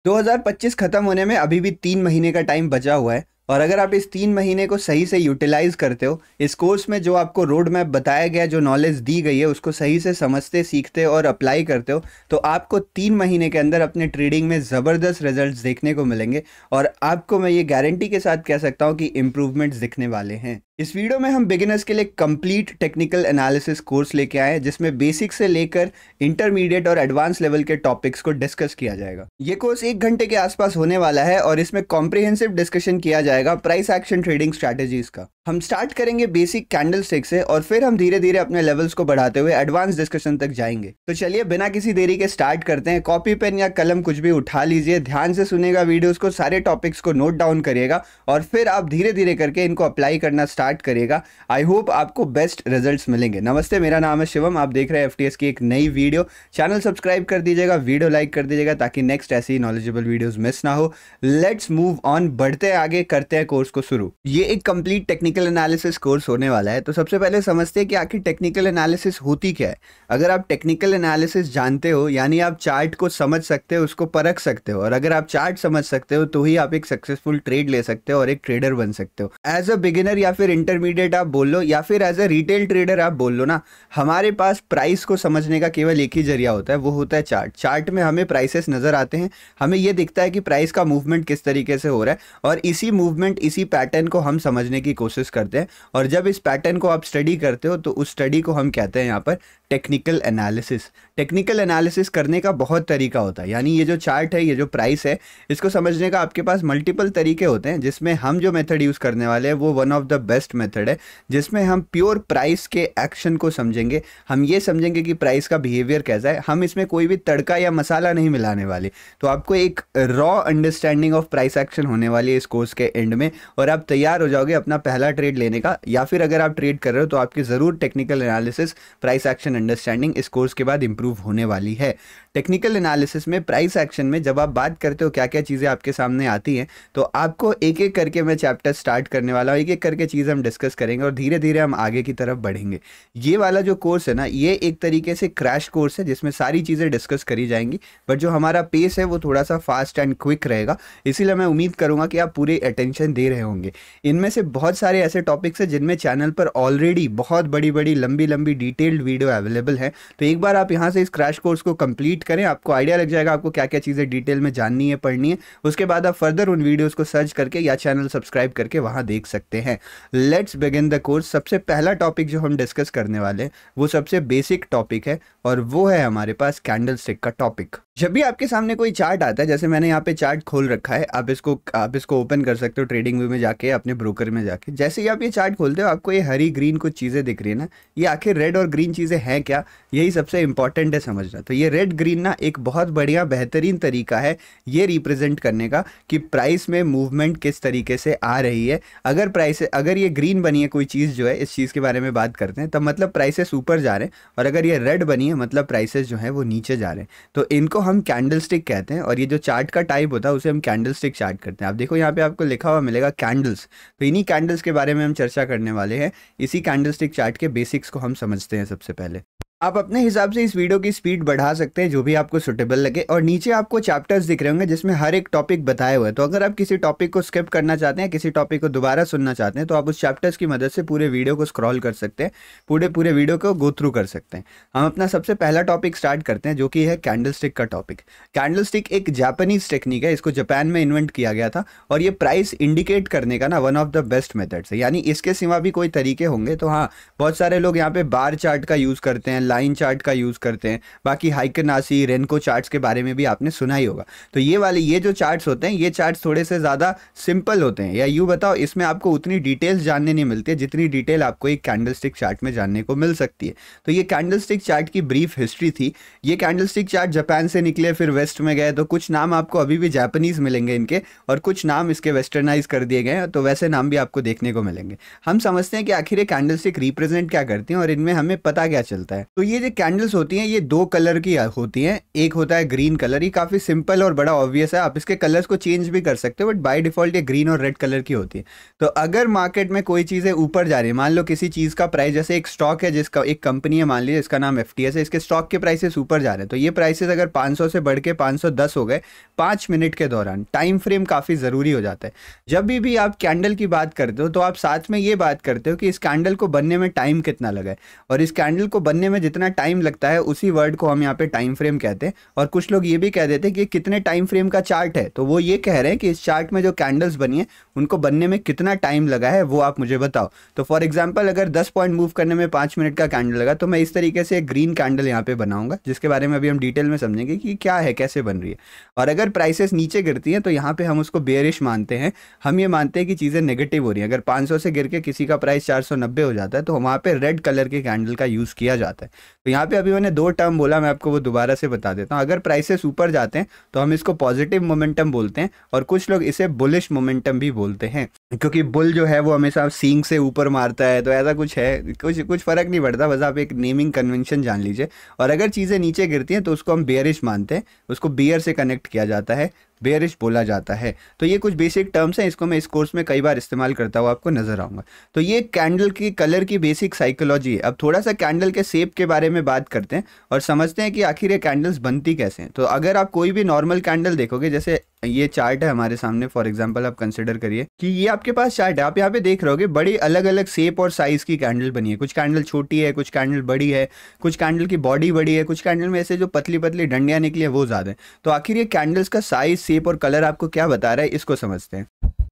2025 खत्म होने में अभी भी 3 महीने का टाइम बचा हुआ है और अगर आप इस 3 महीने को सही से यूटिलाइज करते हो, इस कोर्स में जो आपको रोड मैप बताया गया, जो नॉलेज दी गई है, उसको सही से समझते, सीखते और अप्लाई करते हो, तो आपको 3 महीने के अंदर अपने ट्रेडिंग में ज़बरदस्त रिजल्ट्स देखने को मिलेंगे। और आपको मैं ये गारंटी के साथ कह सकता हूँ कि इम्प्रूवमेंट्स दिखने वाले हैं। इस वीडियो में हम बिगिनर्स के लिए कंप्लीट टेक्निकल एनालिसिस कोर्स लेके आए हैं, जिसमें बेसिक से लेकर इंटरमीडिएट और एडवांस लेवल के टॉपिक्स को डिस्कस किया जाएगा। ये कोर्स 1 घंटे के आसपास होने वाला है और इसमें कॉम्प्रिहेंसिव डिस्कशन किया जाएगा प्राइस एक्शन ट्रेडिंग स्ट्रैटेजीज का। हम स्टार्ट करेंगे बेसिक कैंडलस्टिक से और फिर हम धीरे धीरे अपने लेवल्स को बढ़ाते हुए एडवांस डिस्कशन तक जाएंगे। तो चलिए बिना किसी देरी के स्टार्ट करते हैं। कॉपी पेन या कलम कुछ भी उठा लीजिए, ध्यान से सुनेगा वीडियोस को, सारे टॉपिक्स को नोट डाउन करिएगा और फिर आप धीरे धीरे करके इनको अप्लाई करना स्टार्ट करिएगा। आई होप आपको बेस्ट रिजल्ट्स मिलेंगे। नमस्ते, मेरा नाम है शिवम, आप देख रहे हैं एफटीएस की एक नई वीडियो। चैनल सब्सक्राइब कर दीजिएगा, वीडियो लाइक कर दीजिएगा ताकि नेक्स्ट ऐसी नॉलेजेबल वीडियोस मिस ना हो। लेट्स मूव ऑन, बढ़ते आगे, करते हैं कोर्स को शुरू। ये एक कंप्लीट टेक्निकल एनालिसिस कोर्स होने वाला है। तो सबसे पहले समझते हैं कि आखिर टेक्निकल एनालिसिस होती क्या है। अगर आप टेक्निकल एनालिसिस जानते हो, यानी आप चार्ट को समझ सकते हो, उसको परख सकते हो, और अगर आप चार्ट समझ सकते हो तो ही आप एक सक्सेसफुल ट्रेड ले सकते हो और एक ट्रेडर बन सकते हो। एज अ बिगिनर या फिर इंटरमीडिएट आप बोल लो, या फिर एज अ रिटेल ट्रेडर आप बोल लो ना, हमारे पास प्राइस को समझने का केवल एक ही जरिया होता है, वो होता है चार्ट। चार्ट में हमें प्राइसेस नजर आते हैं, हमें ये दिखता है कि प्राइस का मूवमेंट किस तरीके से हो रहा है, और इसी मूवमेंट, इसी पैटर्न को हम समझने की कोशिश करते हैं। और जब इस पैटर्न को आप स्टडी करते हो तो उस स्टडी को हम कहते हैं यहाँ पर टेक्निकल एनालिसिस। टेक्निकल एनालिसिस करने का बहुत तरीका होता है, यानी ये जो चार्ट है, ये जो प्राइस है, इसको समझने का आपके पास मल्टीपल तरीके होते हैं, जिसमें हम जो मेथड यूज़ करने वाले हैं वो one of the best method है, जिसमें हम प्योर प्राइस के एक्शन को समझेंगे। हम ये समझेंगे कि प्राइस का बिहेवियर कैसा है, हम इसमें कोई भी तड़का या मसाला नहीं मिलाने वाले। तो आपको एक raw understanding of price action होने वाली है इस कोर्स के एंड में, और आप तैयार हो जाओगे अपना पहला ट्रेड लेने का। या फिर अगर आप ट्रेड कर रहे हो तो आपकी ज़रूर technical analysis, price action understanding इस कोर्स के बाद इंप्रूव होने वाली है। टेक्निकल एनालिसिस में, प्राइस एक्शन में जब आप बात करते हो क्या क्या चीज़ें आपके सामने आती हैं, तो आपको एक एक करके मैं चैप्टर स्टार्ट करने वाला हूँ, एक एक करके चीज़ हम डिस्कस करेंगे और धीरे धीरे हम आगे की तरफ बढ़ेंगे। ये वाला जो कोर्स है ना, ये एक तरीके से क्रैश कोर्स है जिसमें सारी चीज़ें डिस्कस करी जाएंगी, बट जो हमारा पेस है वो थोड़ा सा फास्ट एंड क्विक रहेगा। इसीलिए मैं उम्मीद करूँगा कि आप पूरे अटेंशन दे रहे होंगे। इनमें से बहुत सारे ऐसे टॉपिक्स हैं जिनमें चैनल पर ऑलरेडी बहुत बड़ी बड़ी लंबी लंबी डिटेल्ड वीडियो अवेलेबल है। तो एक बार आप यहाँ से इस क्रैश कोर्स को कंप्लीट करें, आपको आइडिया लग जाएगा आपको क्या क्या चीज़ें डिटेल में जाननी है, पढ़नी है। उसके बाद आप फर्दर उन वीडियोस को सर्च करके या चैनल सब्सक्राइब करके वहाँ देख सकते हैं। Let's begin the course. सबसे पहला टॉपिक जो हम डिस्कस करने वाले हैं वो सबसे बेसिक टॉपिक है, और वो है हमारे पास कैंडलस्टिक का टॉपिक। जब भी आपके सामने कोई चार्ट आता है, जैसे मैंने यहाँ पे चार्ट खोल रखा है, आप इसको ओपन कर सकते हो ट्रेडिंग व्यू में जाके, अपने ब्रोकर में जाके। जैसे ही आप ये चार्ट खोलते हो, आपको ये हरी ग्रीन कुछ चीज़ें दिख रही है ना, ये आखिर रेड और ग्रीन चीज़ें हैं क्या, यही सबसे इंपॉर्टेंट है समझना। तो ये रेड ग्रीन ना एक बहुत बढ़िया बेहतरीन तरीका है ये रिप्रेजेंट करने का कि प्राइस में मूवमेंट किस तरीके से आ रही है। अगर ये ग्रीन बनी है कोई चीज़ जो है, इस चीज़ के बारे में बात करते हैं, तब मतलब प्राइसेस ऊपर जा रहे हैं, और अगर ये रेड बनी है मतलब प्राइसेस जो है वो नीचे जा रहे हैं। तो इनको हम कैंडलस्टिक कहते हैं, और ये जो चार्ट का टाइप होता है उसे हम कैंडलस्टिक चार्ट करते हैं। आप देखो यहाँ पे आपको लिखा हुआ मिलेगा कैंडल्स, तो इन्हीं कैंडल्स के बारे में हम चर्चा करने वाले हैं। इसी कैंडलस्टिक चार्ट के बेसिक्स को हम समझते हैं सबसे पहले। आप अपने हिसाब से इस वीडियो की स्पीड बढ़ा सकते हैं, जो भी आपको सुटेबल लगे। और नीचे आपको चैप्टर्स दिख रहे होंगे जिसमें हर एक टॉपिक बताए हुए हैं। तो अगर आप किसी टॉपिक को स्किप करना चाहते हैं, किसी टॉपिक को दोबारा सुनना चाहते हैं, तो आप उस चैप्टर्स की मदद से पूरे वीडियो को स्क्रॉल कर सकते हैं, पूरे वीडियो को गो थ्रू कर सकते हैं। हम अपना सबसे पहला टॉपिक स्टार्ट करते हैं, जो कि है कैंडलस्टिक का टॉपिक। कैंडलस्टिक एक जापानीज टेक्निक है, इसको जापान में इन्वेंट किया गया था, और ये प्राइस इंडिकेट करने का ना one of the best methods है। यानी इसके सिवा भी कोई तरीके होंगे तो हाँ, बहुत सारे लोग यहाँ पे बार चार्ट का यूज़ करते हैं, लाइन चार्ट का यूज करते हैं, बाकी हाइकनासी, रेनको चार्ट्स के बारे में भी आपने सुना ही होगा। तो ये जो चार्ट्स होते हैं, ये चार्ट्स थोड़े से ज्यादा सिंपल होते हैं, या यूं बताओ इसमें आपको उतनी डिटेल्स जानने नहीं मिलती है जितनी डिटेल आपको एक कैंडलस्टिक चार्ट में जानने को मिल सकती है। तो ये कैंडलस्टिक चार्ट की ब्रीफ हिस्ट्री थी। ये कैंडलस्टिक चार्ट जापान से निकले, फिर वेस्ट में गए, तो कुछ नाम आपको अभी भी जापानीज मिलेंगे इनके, और कुछ नाम इसके वेस्टर्नाइज कर दिए गए हैं, तो वैसे नाम भी आपको देखने को मिलेंगे। हम समझते हैं कि आखिर ये कैंडलस्टिक रिप्रेजेंट क्या करती हैं और इनमें हमें पता क्या चलता है। तो ये जो कैंडल्स होती हैं ये दो कलर की होती हैं। एक होता है ग्रीन कलर, ये काफ़ी सिंपल और बड़ा ऑब्वियस है, आप इसके कलर्स को चेंज भी कर सकते हो, बट बाय डिफ़ॉल्ट ये ग्रीन और रेड कलर की होती है। तो अगर मार्केट में कोई चीज़ें ऊपर जा रही है, मान लो किसी चीज़ का प्राइस, जैसे एक स्टॉक है जिसका, एक कंपनी है मान लीजिए इसका नाम FTS है, इसके स्टॉक के प्राइसेस ऊपर जा रहे हैं, तो ये प्राइसेस अगर 500 से बढ़ के 510 हो गए 5 मिनट के दौरान, टाइम फ्रेम काफ़ी ज़रूरी हो जाता है। जब भी आप कैंडल की बात करते हो तो आप साथ में ये बात करते हो कि इस कैंडल को बनने में टाइम कितना लगा है, और इस कैंडल को बनने में जितना टाइम लगता है उसी वर्ड को हम यहाँ पे टाइम फ्रेम कहते हैं। और कुछ लोग ये भी कह देते हैं कि कितने टाइम फ्रेम का चार्ट है, तो वो ये कह रहे हैं कि इस चार्ट में जो कैंडल्स बनी है उनको बनने में कितना टाइम लगा है वो आप मुझे बताओ। तो फॉर एग्जांपल अगर 10 पॉइंट मूव करने में 5 मिनट का कैंडल लगा, तो मैं इस तरीके से एक ग्रीन कैंडल यहाँ पे बनाऊंगा, जिसके बारे में अभी हम डिटेल में समझेंगे कि क्या है, कैसे बन रही है। और अगर प्राइसेस नीचे गिरती हैं तो यहाँ पे हम उसको बेयरिश मानते हैं, हम ये मानते हैं कि चीज़ें नेगेटिव हो रही हैं। अगर 500 से गिर के किसी का प्राइस 490 हो जाता है तो वहाँ पे रेड कलर के कैंडल का यूज़ किया जाता है। तो यहाँ पे अभी मैंने 2 टर्म बोला, मैं आपको वो दोबारा से बता देता हूँ। अगर प्राइसेस ऊपर जाते हैं तो हम इसको पॉजिटिव मोमेंटम बोलते हैं, और कुछ लोग इसे बुलिश मोमेंटम भी बोलते हैं, क्योंकि बुल जो है वो हमेशा सींग से ऊपर मारता है, तो ऐसा कुछ है, कुछ फर्क नहीं पड़ता, बस आप एक नेमिंग कन्वेंशन जान लीजिए। और अगर चीज़ें नीचे गिरती हैं तो उसको हम बेयरिश मानते हैं, उसको बियर से कनेक्ट किया जाता है, बेयरिश बोला जाता है। तो ये कुछ बेसिक टर्म्स हैं, इसको मैं इस कोर्स में कई बार इस्तेमाल करता हुआ आपको नजर आऊंगा। तो ये कैंडल की कलर की बेसिक साइकोलॉजी है। अब थोड़ा सा कैंडल के शेप के बारे में बात करते हैं और समझते हैं कि आखिर ये कैंडल्स बनती कैसे हैं। तो अगर आप कोई भी नॉर्मल कैंडल देखोगे, जैसे ये चार्ट है हमारे सामने, फॉर एग्जांपल आप कंसिडर करिए कि ये आपके पास चार्ट है, आप यहाँ पे देख रहे होगे बड़ी अलग अलग शेप और साइज की कैंडल बनी है। कुछ कैंडल छोटी है, कुछ कैंडल बड़ी है, कुछ कैंडल की बॉडी बड़ी है, कुछ कैंडल में ऐसे जो पतली पतली डंडियां निकली है वो ज्यादा है। तो आखिर ये कैंडल्स का साइज, शेप और कलर आपको क्या बता रहा है, इसको समझते हैं।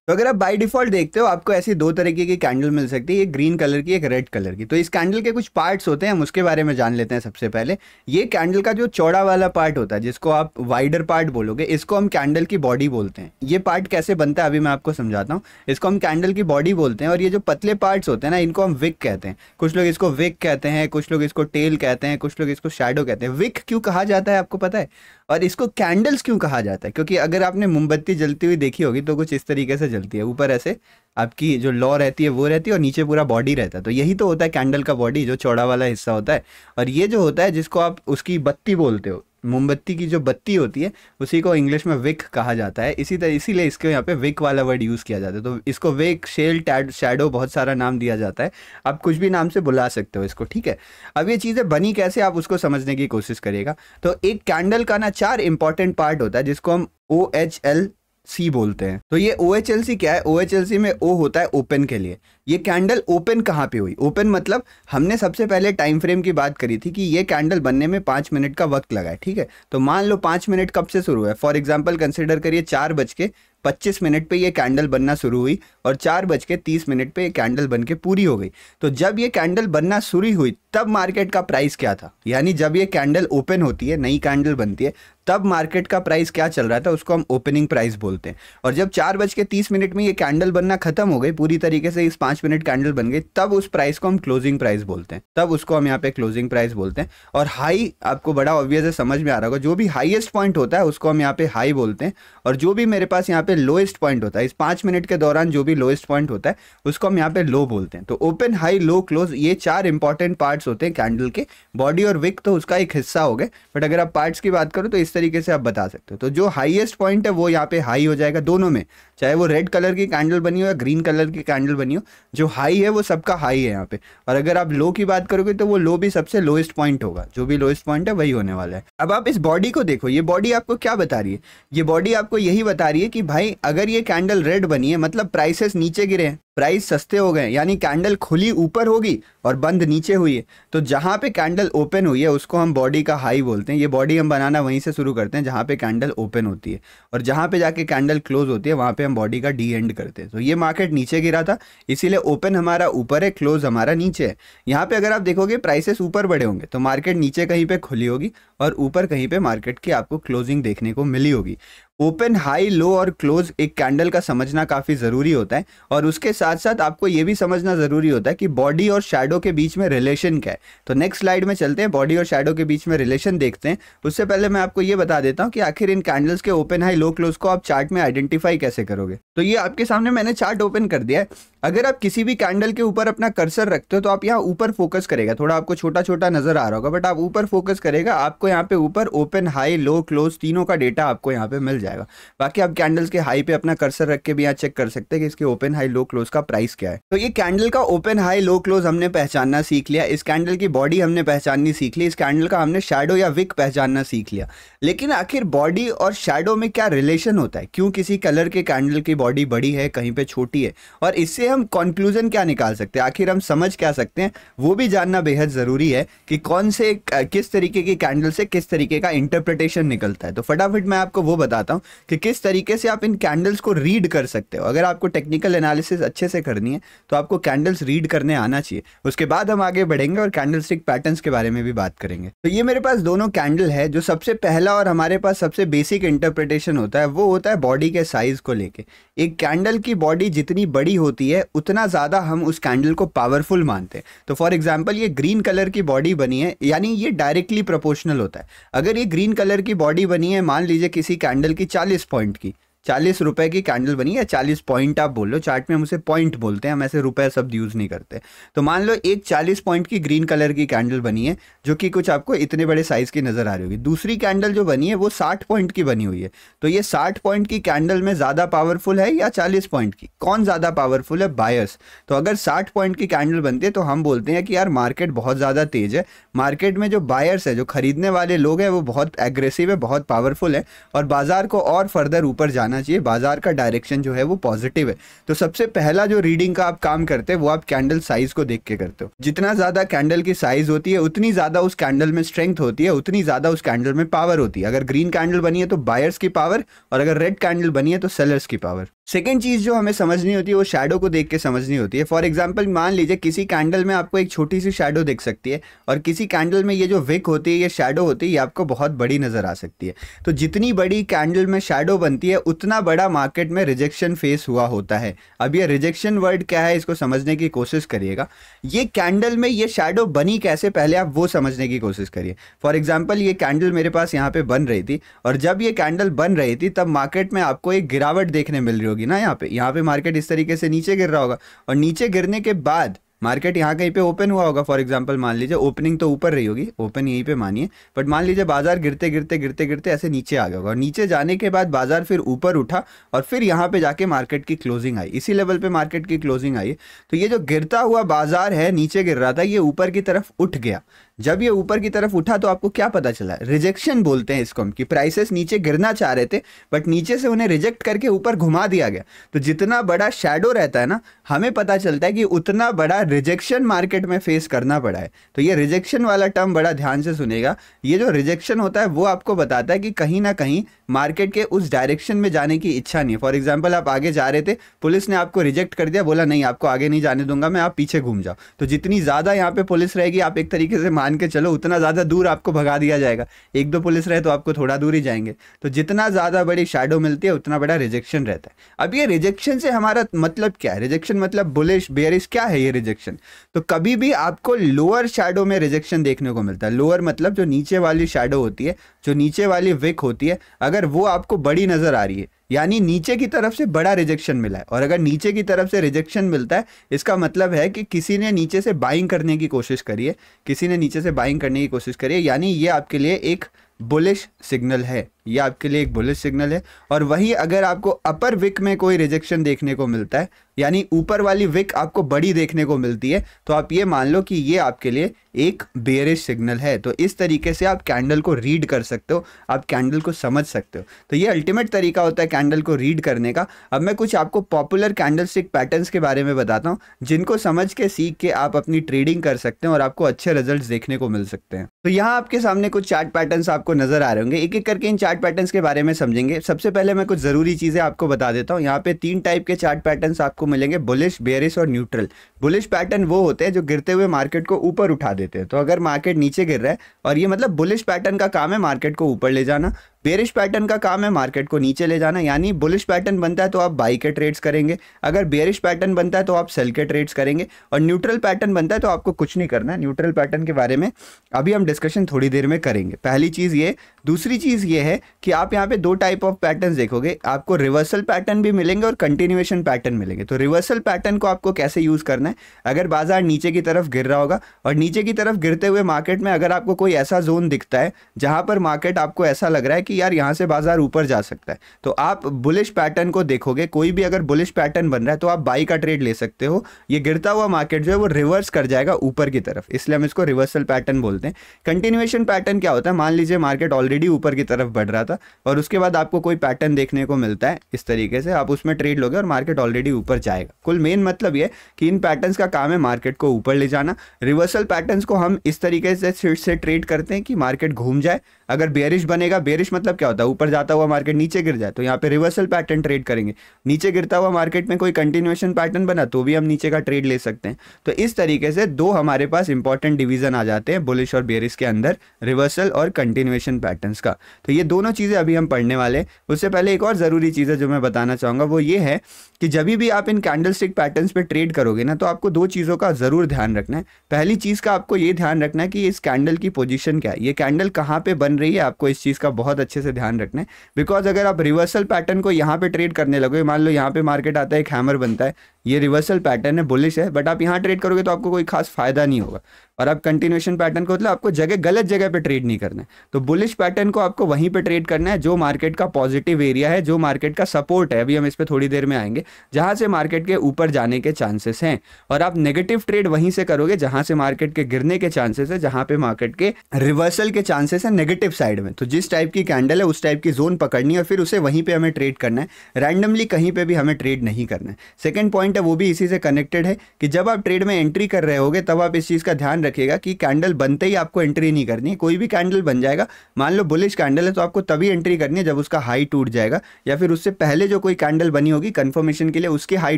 तो अगर आप बाय डिफॉल्ट देखते हो आपको ऐसी दो तरीके की कैंडल मिल सकती है, एक ग्रीन कलर की, एक रेड कलर की। तो इस कैंडल के कुछ पार्ट्स होते हैं, हम उसके बारे में जान लेते हैं। सबसे पहले ये कैंडल का जो चौड़ा वाला पार्ट होता है, जिसको आप वाइडर पार्ट बोलोगे, इसको हम कैंडल की बॉडी बोलते हैं। ये पार्ट कैसे बनता है अभी मैं आपको समझाता हूँ। इसको हम कैंडल की बॉडी बोलते हैं, और ये जो पतले पार्ट्स होते हैं ना, इनको हम विक कहते हैं। कुछ लोग इसको विक कहते हैं, कुछ लोग इसको टेल कहते हैं, कुछ लोग इसको शैडो कहते हैं। विक क्यों कहा जाता है आपको पता है? और इसको कैंडल्स क्यों कहा जाता है? क्योंकि अगर आपने मोमबत्ती जलती हुई देखी होगी तो कुछ इस तरीके से जलती है, ऊपर ऐसे आपकी जो लौ रहती है वो रहती है, और नीचे पूरा बॉडी रहता है। तो यही तो होता है कैंडल का बॉडी, जो चौड़ा वाला हिस्सा होता है। और ये जो होता है, जिसको आप उसकी बत्ती बोलते हो, मोमबत्ती की जो बत्ती होती है, उसी को इंग्लिश में विक कहा जाता है। इसीलिए इसके यहाँ पे विक वाला वर्ड यूज़ किया जाता है। तो इसको विक, शेल, शैडो, बहुत सारा नाम दिया जाता है। आप कुछ भी नाम से बुला सकते हो इसको, ठीक है। अब ये चीज़ें बनी कैसे, आप उसको समझने की कोशिश करिएगा। तो एक कैंडल का ना 4 इंपॉर्टेंट पार्ट होता है, जिसको हम OHLC बोलते हैं। तो ये OHLC क्या है? OHLC में O होता है ओपन के लिए। ये कैंडल ओपन कहाँ पे हुई? ओपन मतलब हमने सबसे पहले टाइम फ्रेम की बात करी थी कि ये कैंडल बनने में 5 मिनट का वक्त लगा है, ठीक है। तो मान लो 5 मिनट कब से शुरू है? फॉर एग्जांपल कंसिडर करिए 4:25 पे ये कैंडल बनना शुरू हुई, और 4:30 पे ये कैंडल बन के पूरी हो गई। तो जब ये कैंडल बनना शुरू हुई तब मार्केट का प्राइस क्या था? यानी जब ये कैंडल ओपन होती है, नई कैंडल बनती है, तब मार्केट का प्राइस क्या चल रहा था, उसको हम ओपनिंग प्राइस बोलते हैं। और जब 4:30 में ये कैंडल बनना खत्म हो गई पूरी तरीके से, इस 5 मिनट कैंडल बन गई, तब उस प्राइस को हम क्लोजिंग प्राइस बोलते हैं। तब उसको हम यहाँ पे क्लोजिंग प्राइस बोलते हैं। और हाई, आपको बड़ा ऑब्वियस है, समझ में आ रहा होगा, जो भी हाईएस्ट पॉइंट होता है उसको हम यहाँ पे हाई बोलते हैं। और जो भी मेरे पास यहाँ पे लोएस्ट पॉइंट होता है, इस 5 मिनट के दौरान जो भी लोएस्ट पॉइंट होता है उसको हम यहाँ पे लो बोलते हैं। तो ओपन, हाई, लो, क्लोज, ये 4 इंपॉर्टेंट पार्ट्स होते हैं कैंडल के। बॉडी और विक तो उसका एक हिस्सा हो गए, बट अगर आप पार्ट्स की बात करो तो इस तरीके से आप बता सकते हो। तो जो हाईएस्ट पॉइंट है वो यहाँ पे हाई हो जाएगा दोनों में, चाहे वो रेड कलर की कैंडल बनी हो या ग्रीन कलर की कैंडल बनी हो। जो हाई है वो सबका हाई है यहाँ पे। और अगर आप लो की बात करोगे तो वो लो भी सबसे लोएस्ट पॉइंट होगा, जो भी लोएस्ट पॉइंट है वही होने वाला है। अब आप इस बॉडी को देखो, ये बॉडी आपको क्या बता रही है? ये बॉडी आपको यही बता रही है कि भाई अगर ये कैंडल रेड बनी है मतलब प्राइसेस नीचे गिरे हैं, प्राइस सस्ते हो गए, यानी कैंडल खुली ऊपर होगी और बंद नीचे हुई है। तो जहाँ पे कैंडल ओपन हुई है उसको हम बॉडी का हाई बोलते हैं। ये बॉडी हम बनाना वहीं से शुरू करते हैं जहाँ पे कैंडल ओपन होती है, और जहाँ पे जाके कैंडल क्लोज होती है वहाँ पे हम बॉडी का डी एंड करते हैं। तो ये मार्केट नीचे गिरा था, इसीलिए ओपन हमारा ऊपर है, क्लोज हमारा नीचे है। यहाँ पे अगर आप देखोगे प्राइसेस ऊपर बढ़े होंगे तो मार्केट नीचे कहीं पे खुली होगी, और ऊपर कहीं पे मार्केट की आपको क्लोजिंग देखने को मिली होगी। ओपन, हाई, लो और क्लोज एक कैंडल का समझना काफ़ी ज़रूरी होता है। और उसके साथ साथ आपको ये भी समझना ज़रूरी होता है कि बॉडी और शैडो के बीच में रिलेशन क्या है। तो नेक्स्ट स्लाइड में चलते हैं, बॉडी और शैडो के बीच में रिलेशन देखते हैं। उससे पहले मैं आपको ये बता देता हूँ कि आखिर इन कैंडल्स के ओपन हाई लो क्लोज को आप चार्ट में आइडेंटिफाई कैसे करोगे। तो ये आपके सामने मैंने चार्ट ओपन कर दिया है। अगर आप किसी भी कैंडल के ऊपर अपना कर्सर रखते हो तो आप यहाँ ऊपर फोकस करेगा, थोड़ा आपको छोटा छोटा नजर आ रहा होगा बट आप ऊपर फोकस करेगा, आपको यहाँ पे ऊपर ओपन हाई लो क्लोज तीनों का डेटा आपको यहाँ पे मिल जाएगा। बाकी आप कैंडल्स के हाई पे अपना कर्सर रख के भी यहाँ चेक कर सकते हैं कि इसके ओपन हाई लो क्लोज का प्राइस क्या है। तो ये कैंडल का ओपन हाई लो क्लोज हमने पहचानना सीख लिया, इस कैंडल की बॉडी हमने पहचाननी सीख ली, इस कैंडल का हमने शैडो या विक पहचानना सीख लिया। लेकिन आखिर बॉडी और शैडो में क्या रिलेशन होता है, क्यों किसी कलर के कैंडल की बॉडी बड़ी है कहीं पे छोटी है, और इससे हम कंक्लूजन क्या निकाल सकते हैं, आखिर हम समझ क्या सकते हैं, वो भी जानना बेहद जरूरी है कि कौन से किस तरीके की कैंडल से किस तरीके का इंटरप्रिटेशन निकलता है। तो फटाफट मैं आपको वो बताता हूं कि किस तरीके से आप इन कैंडल्स को रीड कर सकते हो। अगर आपको टेक्निकल एनालिसिस अच्छे से करनी है तो आपको कैंडल्स रीड करने आना चाहिए। उसके बाद हम आगे बढ़ेंगे और कैंडलस्टिक पैटर्न्स के बारे में भी बात करेंगे। तो ये मेरे पास दोनों कैंडल है। जो सबसे पहला और हमारे पास सबसे बेसिक इंटरप्रिटेशन होता है वो होता है बॉडी के साइज को लेके। एक कैंडल की बॉडी जितनी बड़ी होती है उतना ज्यादा हम उस कैंडल को पावरफुल मानते हैं। तो फॉर एग्जांपल ये ग्रीन कलर की बॉडी बनी है, यानी ये डायरेक्टली प्रोपोर्शनल होता है। अगर ये ग्रीन कलर की बॉडी बनी है, मान लीजिए किसी कैंडल की 40 पॉइंट की, 40 रुपए की कैंडल बनी है, 40 पॉइंट आप बोल लो, चार्ट में हम उसे पॉइंट बोलते हैं, हम ऐसे रुपए शब्द यूज नहीं करते। तो मान लो एक 40 पॉइंट की ग्रीन कलर की कैंडल बनी है जो कि कुछ आपको इतने बड़े साइज की नजर आ रही होगी। दूसरी कैंडल जो बनी है वो 60 पॉइंट की बनी हुई है। तो ये 60 पॉइंट की कैंडल में ज्यादा पावरफुल है या 40 पॉइंट की, कौन ज्यादा पावरफुल है? बायर्स। तो अगर 60 पॉइंट की कैंडल बनती है तो हम बोलते हैं कि यार मार्केट बहुत ज्यादा तेज है, मार्केट में जो बायर्स है, जो खरीदने वाले लोग हैं वो बहुत एग्रेसिव है, बहुत पावरफुल है और बाजार को और फर्दर ऊपर जाना चाहिए, बाजार का डायरेक्शन जो है वो पॉजिटिव है। तो सबसे पहला जो रीडिंग का आप काम करते हैं वो आप कैंडल साइज को देख के करते हो। जितना ज्यादा कैंडल की साइज होती है उतनी ज्यादा उस कैंडल में स्ट्रेंथ होती है, उतनी ज्यादा उस कैंडल में पावर होती है। अगर ग्रीन कैंडल बनी है तो बायर्स की पावर, और अगर रेड कैंडल बनी है तो सेलर्स की पावर। सेकेंड चीज जो हमें समझनी होती है वो शैडो को देख के समझनी होती है। फॉर एग्जाम्पल मान लीजिए किसी कैंडल में आपको एक छोटी सी शैडो दिख सकती है और किसी कैंडल में ये जो विक होती है, ये शैडो होती है, ये आपको बहुत बड़ी नजर आ सकती है। तो जितनी बड़ी कैंडल में शैडो बनती है उतना बड़ा मार्केट में रिजेक्शन फेस हुआ होता है। अब ये रिजेक्शन वर्ड क्या है इसको समझने की कोशिश करिएगा। ये कैंडल में ये शैडो बनी कैसे, पहले आप वो समझने की कोशिश करिए। फॉर एग्जाम्पल ये कैंडल मेरे पास यहाँ पे बन रही थी और जब ये कैंडल बन रही थी तब मार्केट में आपको एक गिरावट देखने मिल रही होगी ना। यहाँ पे मार्केट इस तरीके से नीचे गिर रहा होगा और नीचे गिरने के बाद मार्केट यहाँ कहीं पे ओपन हुआ होगा। फॉर एग्जांपल मान लीजिए ओपनिंग तो ऊपर रही होगी, ओपन यहीं पे मानिए, बट मान लीजिए बाजार गिरते गिरते गिरते गिरते ऐसे नीचे आ गया होगा और नीचे जाने के बाद बाजार फिर ऊपर उठा और फिर यहाँ पे जाके मार्केट की क्लोजिंग आई, इसी लेवल पे मार्केट की क्लोजिंग आई। तो ये जो गिरता हुआ बाजार है, नीचे गिर रहा था, ये ऊपर की तरफ उठ गया। जब ये ऊपर की तरफ उठा तो आपको क्या पता चला? रिजेक्शन बोलते हैं इसको हम, कि प्राइसेस नीचे गिरना चाह रहे थे बट नीचे से उन्हें रिजेक्ट करके ऊपर घुमा दिया गया। तो जितना बड़ा शैडो रहता है ना, हमें पता चलता है कि उतना बड़ा रिजेक्शन मार्केट में फेस करना पड़ा है। तो ये रिजेक्शन वाला टर्म बड़ा ध्यान से सुनेगा। ये जो रिजेक्शन होता है वो आपको बताता है कि कहीं ना कहीं मार्केट के उस डायरेक्शन में जाने की इच्छा नहीं है। फॉर एग्जाम्पल आप आगे जा रहे थे, पुलिस ने आपको रिजेक्ट कर दिया, बोला नहीं आपको आगे नहीं जाने दूंगा मैं, आप पीछे घूम जाओ। तो जितनी ज्यादा यहाँ पे पुलिस रहेगी, आप एक तरीके से मान के चलो उतना ज्यादा दूर आपको भगा दिया जाएगा। एक दो पुलिस रहे तो आपको थोड़ा दूर ही जाएंगे। तो जितना ज्यादा बड़ी शैडो मिलती है उतना बड़ा रिजेक्शन रहता है। अब ये रिजेक्शन से हमारा मतलब क्या है? रिजेक्शन मतलब बुलिश बेयरिश, क्या है ये रिजेक्शन? तो कभी भी आपको लोअर शैडो में रिजेक्शन देखने को मिलता है। लोअर मतलब जो नीचे वाली शैडो होती है, जो नीचे वाली विक होती है, अगर वो आपको बड़ी नजर आ रही है यानी नीचे की तरफ से बड़ा रिजेक्शन मिला है। और अगर नीचे की तरफ से रिजेक्शन मिलता है इसका मतलब है कि किसी ने नीचे से बाइंग करने की कोशिश करी है, किसी ने नीचे से बाइंग करने की कोशिश करी है, यानी ये आपके लिए एक बुलिश सिग्नल है, ये आपके लिए एक बुलिश सिग्नल है। और वही अगर आपको अपर विक में कोई रिजेक्शन देखने को मिलता है, यानी ऊपर वाली विक आपको बड़ी देखने को मिलती है, तो आप ये मान लो कि ये आपके लिए एक बेयरिश सिग्नल है। तो इस तरीके से आप कैंडल को रीड कर सकते हो, आप कैंडल को समझ सकते हो। तो ये अल्टीमेट तरीका होता है कैंडल को रीड करने का। अब मैं कुछ आपको पॉपुलर कैंडलस्टिक पैटर्न्स के बारे में बताता हूँ जिनको समझ के सीख के आप अपनी ट्रेडिंग कर सकते हैं और आपको अच्छे रिजल्ट्स देखने को मिल सकते हैं। तो यहाँ आपके सामने कुछ चार्ट पैटर्न्स आपको नजर आ रहे होंगे, एक एक करके इन चार्ट पैटर्न्स के बारे में समझेंगे। सबसे पहले मैं कुछ जरूरी चीजें आपको बता देता हूँ। यहाँ पे 3 टाइप के चार्ट पैटर्न्स आपको मिलेंगे, बुलिश, बेयरिश और न्यूट्रल। बुलिश पैटर्न वो होते हैं जो गिरते हुए मार्केट को ऊपर उठा देते हैं। तो अगर मार्केट नीचे गिर रहा है, और ये मतलब बुलिश पैटर्न का काम है मार्केट को ऊपर ले जाना, बेरिश पैटर्न का काम है मार्केट को नीचे ले जाना, यानी बुलिश पैटर्न बनता है तो आप बाई के ट्रेड्स करेंगे, अगर बेरिश पैटर्न बनता है तो आप सेल के ट्रेड्स करेंगे, और न्यूट्रल पैटर्न बनता है तो आपको कुछ नहीं करना है। न्यूट्रल पैटर्न के बारे में अभी हम डिस्कशन थोड़ी देर में करेंगे। पहली चीज़ ये। दूसरी चीज़ ये है कि आप यहाँ पे दो टाइप ऑफ पैटर्न देखोगे, आपको रिवर्सल पैटर्न भी मिलेंगे और कंटिन्यूएशन पैटर्न मिलेंगे। तो रिवर्सल पैटर्न को आपको कैसे यूज़ करना है, अगर बाजार नीचे की तरफ गिर रहा होगा और नीचे की तरफ गिरते हुए मार्केट में अगर आपको कोई ऐसा जोन दिखता है जहां पर मार्केट आपको ऐसा लग रहा है कि यार यहां से बाजार ऊपर जा सकता है, तो आप बुलिश पैटर्न को देखोगे। कोई भी अगर बुलिश पैटर्न बन रहा है तो आप बाई का ट्रेड ले सकते हो। ये गिरता हुआ मार्केट जो है वो रिवर्स कर जाएगा ऊपर की तरफ, इसलिए हम इसको रिवर्सल पैटर्न बोलते हैं। कंटिन्यूएशन पैटर्न क्या होता है, मान लीजिए मार्केट ऑलरेडी ऊपर की तरफ बढ़ रहा था और उसके बाद आपको कोई पैटर्न देखने को मिलता है इस तरीके से, आप उसमें ट्रेड लोगे और मार्केट ऑलरेडी ऊपर जाएगा। कुल मेन मतलब ये कि इन पैटर्न्स का काम है मार्केट को ऊपर ले जाना। रिवर्सल पैटर्न्स को हम इस तरीके से ट्रेड करते हैं कि मार्केट घूम जाए। अगर बेरिश बनेगा, बेरिश मतलब क्या होता है, ऊपर जाता हुआ मार्केट नीचे गिर जाए, तो यहाँ पे रिवर्सल पैटर्न ट्रेड करेंगे। नीचे गिरता हुआ मार्केट में कोई कंटिन्यूएशन पैटर्न बना तो भी हम नीचे का ट्रेड ले सकते हैं। तो इस तरीके से दो हमारे पास इंपॉर्टेंट डिवीजन आ जाते हैं बुलिश और बेरिश के अंदर, रिवर्सल और कंटिन्यूएशन पैटर्न्स का। तो ये दोनों चीजें अभी हम पढ़ने वाले हैं। उससे पहले एक और जरूरी चीज है जो मैं बताना चाहूंगा, वो ये है कि जब भी आप इन कैंडलस्टिक पैटर्न्स पे ट्रेड करोगे ना, तो आपको दो चीजों का जरूर ध्यान रखना है। पहली चीज का आपको ये ध्यान रखना है कि इस कैंडल की पोजीशन क्या है, ये कैंडल कहाँ पे बन रही है, आपको इस चीज का बहुत अच्छे से ध्यान रखना है। बिकॉज अगर आप रिवर्सल पैटर्न को यहाँ पे ट्रेड करने लगोगे, मान लो यहाँ पे मार्केट आता है, एक हैमर बनता है, ये रिवर्सल पैटर्न है, बुलिश है, बट आप यहाँ ट्रेड करोगे तो आपको कोई खास फायदा नहीं होगा। और आप कंटिन्यूएशन पैटर्न को मतलब आपको गलत जगह पे ट्रेड नहीं करना है। तो बुलिश पैटर्न को आपको वहीं पे ट्रेड करना है जो मार्केट का पॉजिटिव एरिया है, जो मार्केट का सपोर्ट है, अभी हम इस पे थोड़ी देर में आएंगे, जहां से मार्केट के ऊपर जाने के चांसेस हैं। और आप नेगेटिव ट्रेड वहीं से करोगे जहां से मार्केट के गिरने के चांसेस है, जहां पे मार्केट के रिवर्सल के चांसेस है नेगेटिव साइड में। तो जिस टाइप की कैंडल है उस टाइप की जोन पकड़नी है और फिर उसे वहीं पे हमें ट्रेड करना है, रैंडमली कहीं पे भी हमें ट्रेड नहीं करना है। सेकंड पॉइंट है वो भी इसी से कनेक्टेड है कि जब आप ट्रेड में एंट्री कर रहे होगे तब आप इस चीज का ध्यान रखिएगा कि कैंडल बनते ही आपको एंट्री नहीं करनी है। कोई भी कैंडल बन जाएगा, मान लो बुलिश कैंडल है तो आपको तभी एंट्री करनी है जब उसका हाई टूट जाएगा, या फिर उससे पहले जो कोई कैंडल बनी होगी कंफर्मेशन के लिए उसके हाई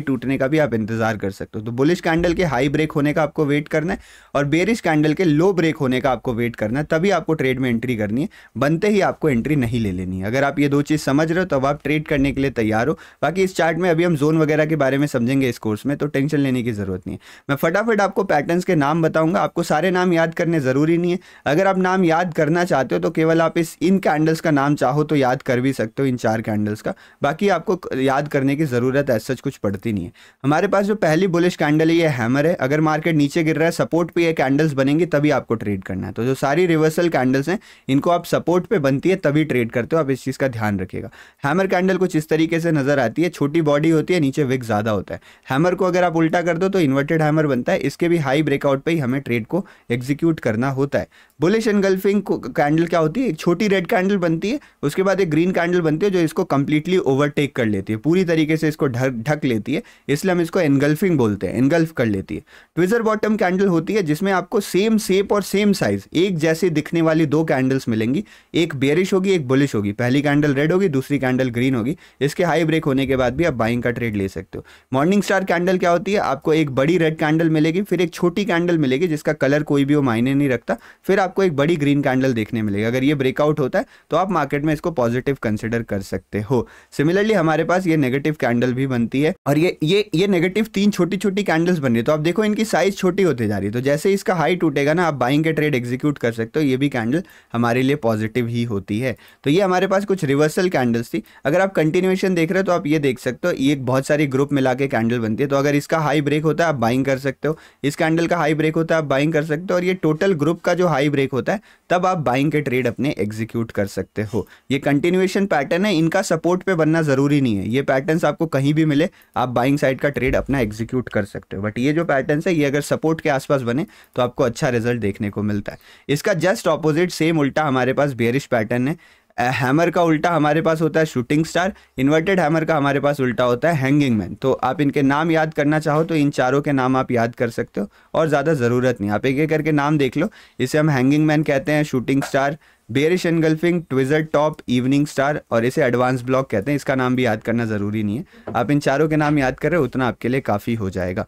टूटने का भी आप इंतजार कर सकते हो। तो बुलिश कैंडल के हाई ब्रेक होने का आपको वेट करना है और बेरिश कैंडल के लो ब्रेक होने का आपको वेट करना है, तभी आपको ट्रेड में एंट्री करनी है। बनते ही आपको एंट्री नहीं ले लेनी है। अगर आप ये दो चीज समझ रहे हो तब आप ट्रेड करने के लिए तैयार हो। बाकी इस चार्ट में अभी हम जोन वगैरह के बारे में समझेंगे इस कोर्स में, तो टेंशन लेने की जरूरत नहीं है। मैं फटाफट आपको पैटर्न्स के नाम बताऊंगा, आपको सारे नाम याद करने जरूरी नहीं है। अगर आप नाम याद करना चाहते हो तो केवल आप इन कैंडल्स का नाम चाहो तो याद कर भी सकते हो, इन 4 कैंडल्स का। बाकी आपको याद करने की जरूरत है, सच कुछ पड़ती नहीं है। हमारे पास जो पहली बुलिश कैंडल है ये हैमर है। अगर मार्केट नीचे गिर रहा है, सपोर्ट पे ये कैंडल्स बनेंगी तभी आपको ट्रेड करना है। तो जो सारी रिवर्सल कैंडल्स हैं इनको आप सपोर्ट पे बनती है तभी ट्रेड करते हो, आप इस चीज का ध्यान रखिएगा। हैमर कैंडल कुछ इस तरीके से नजर आती है, छोटी बॉडी होती है, नीचे विक ज्यादा होता है। हैमर को अगर आप उल्टा कर दो तो इन्वर्टेड हैमर बनता है। इसके भी हाई ब्रेकआउट पे ही हमें ट्रेड को एग्जीक्यूट करना होता है। बुलिश एनगल्फिंग कैंडल क्या होती है, एक छोटी रेड कैंडल बनती है, उसके बाद एक ग्रीन कैंडल बनती है जो इसको कंप्लीटली ओवरटेक कर लेती है, पूरी तरीके से इसको ढक लेती है, इसलिए हम इसको एनगल्फिंग बोलते हैं, एनगल्फ कर लेती है। ट्विजर बॉटम कैंडल होती है जिसमें आपको सेम शेप और सेम साइज एक जैसी दिखने वाली दो कैंडल्स मिलेंगी, एक बेरिश होगी एक बुलिश होगी। पहली कैंडल रेड होगी, दूसरी कैंडल ग्रीन होगी। इसके हाई ब्रेक होने के बाद भी आप बाइंग का ट्रेड ले सकते हो। मॉर्निंग स्टार कैंडल क्या होती है, आपको एक बड़ी रेड कैंडल मिलेगी, फिर एक छोटी कैंडल मिलेगी जिसका कलर कोई भी वो मायने नहीं रखता, फिर आपको एक बड़ी ग्रीन कैंडल देखने मिलेगी। अगर ये ब्रेकआउट होता है तो आप मार्केट में इसको पॉजिटिव कंसिडर कर सकते हो। सिमिलरली हमारे पास ये नेगेटिव कैंडल भी बनती है और ये नेगेटिव 3 छोटी छोटी कैंडल्स बन रही है। तो आप देखो इनकी साइज छोटी होती जा रही है, तो जैसे इसका हाई टूटेगा ना आप बाइंग के ट्रेड एग्जीक्यूट कर सकते हो। ये भी कैंडल हमारे लिए पॉजिटिव ही होती है। तो ये हमारे पास कुछ रिवर्सल कैंडल्स थी। अगर आप कंटिन्यूएशन देख रहे हो तो आप ये देख सकते हो, ये बहुत सारी ग्रुप मिला के कैंडल बनती है। तो अगर इसका हाई ब्रेक होता है आप बाइंग कर सकते हो, इस कैंडल का हाई ब्रेक होता है आप बाइंग कर सकते हो, और ये टोटल ग्रुप का जो हाई ब्रेक होता है तब आप बाइंग के ट्रेड अपने एग्जीक्यूट कर सकते हो। ये कंटिन्यूएशन पैटर्न है, इनका सपोर्ट पे बनना जरूरी नहीं है। ये पैटर्न्स आपको कहीं भी मिले आप बाइंग साइड का ट्रेड अपना एग्जीक्यूट कर सकते हो, बट ये जो पैटर्न्स है ये अगर सपोर्ट के आसपास बने तो आपको अच्छा रिजल्ट देखने को मिलता है। इसका जस्ट ऑपोजिट सेम उल्टा हमारे पास बेरिश पैटर्न है। हैमर का उल्टा हमारे पास होता है शूटिंग स्टार, इन्वर्टेड हैमर का हमारे पास उल्टा होता है हैंगिंग मैन। तो आप इनके नाम याद करना चाहो तो इन चारों के नाम आप याद कर सकते हो और ज़्यादा ज़रूरत नहीं, आप एक एक करके नाम देख लो। इसे हम हैंगिंग मैन कहते हैं, shooting star, bearish engulfing, tweezer top, evening star और इसे एडवांस ब्लॉक कहते हैं। इसका नाम भी याद करना ज़रूरी नहीं है, आप इन चारों के नाम याद कर रहे हो उतना आपके लिए काफ़ी हो जाएगा।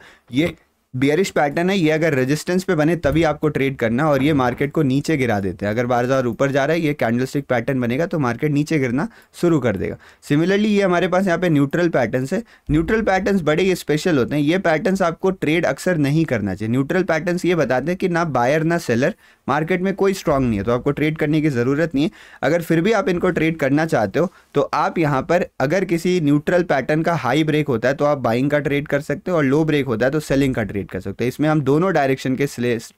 बियरिश पैटर्न है, ये अगर रेजिस्टेंस पे बने तभी आपको ट्रेड करना, और ये मार्केट को नीचे गिरा देते हैं। अगर बाजार ऊपर जा रहा है, ये कैंडलस्टिक पैटर्न बनेगा तो मार्केट नीचे गिरना शुरू कर देगा। सिमिलरली ये हमारे पास यहाँ पे न्यूट्रल पैटर्न्स है। न्यूट्रल पैटर्न्स बड़े ये स्पेशल होते हैं, ये पैटर्न्स आपको ट्रेड अक्सर नहीं करना चाहिए। न्यूट्रल पैटर्न्स ये बताते हैं कि ना बायर ना सेलर, मार्केट में कोई स्ट्रांग नहीं है, तो आपको ट्रेड करने की ज़रूरत नहीं है। अगर फिर भी आप इनको ट्रेड करना चाहते हो तो आप यहाँ पर अगर किसी न्यूट्रल पैटर्न का हाई ब्रेक होता है तो आप बाइंग का ट्रेड कर सकते हो, और लो ब्रेक होता है तो सेलिंग का ट्रेड कर सकते हो। इसमें हम दोनों डायरेक्शन के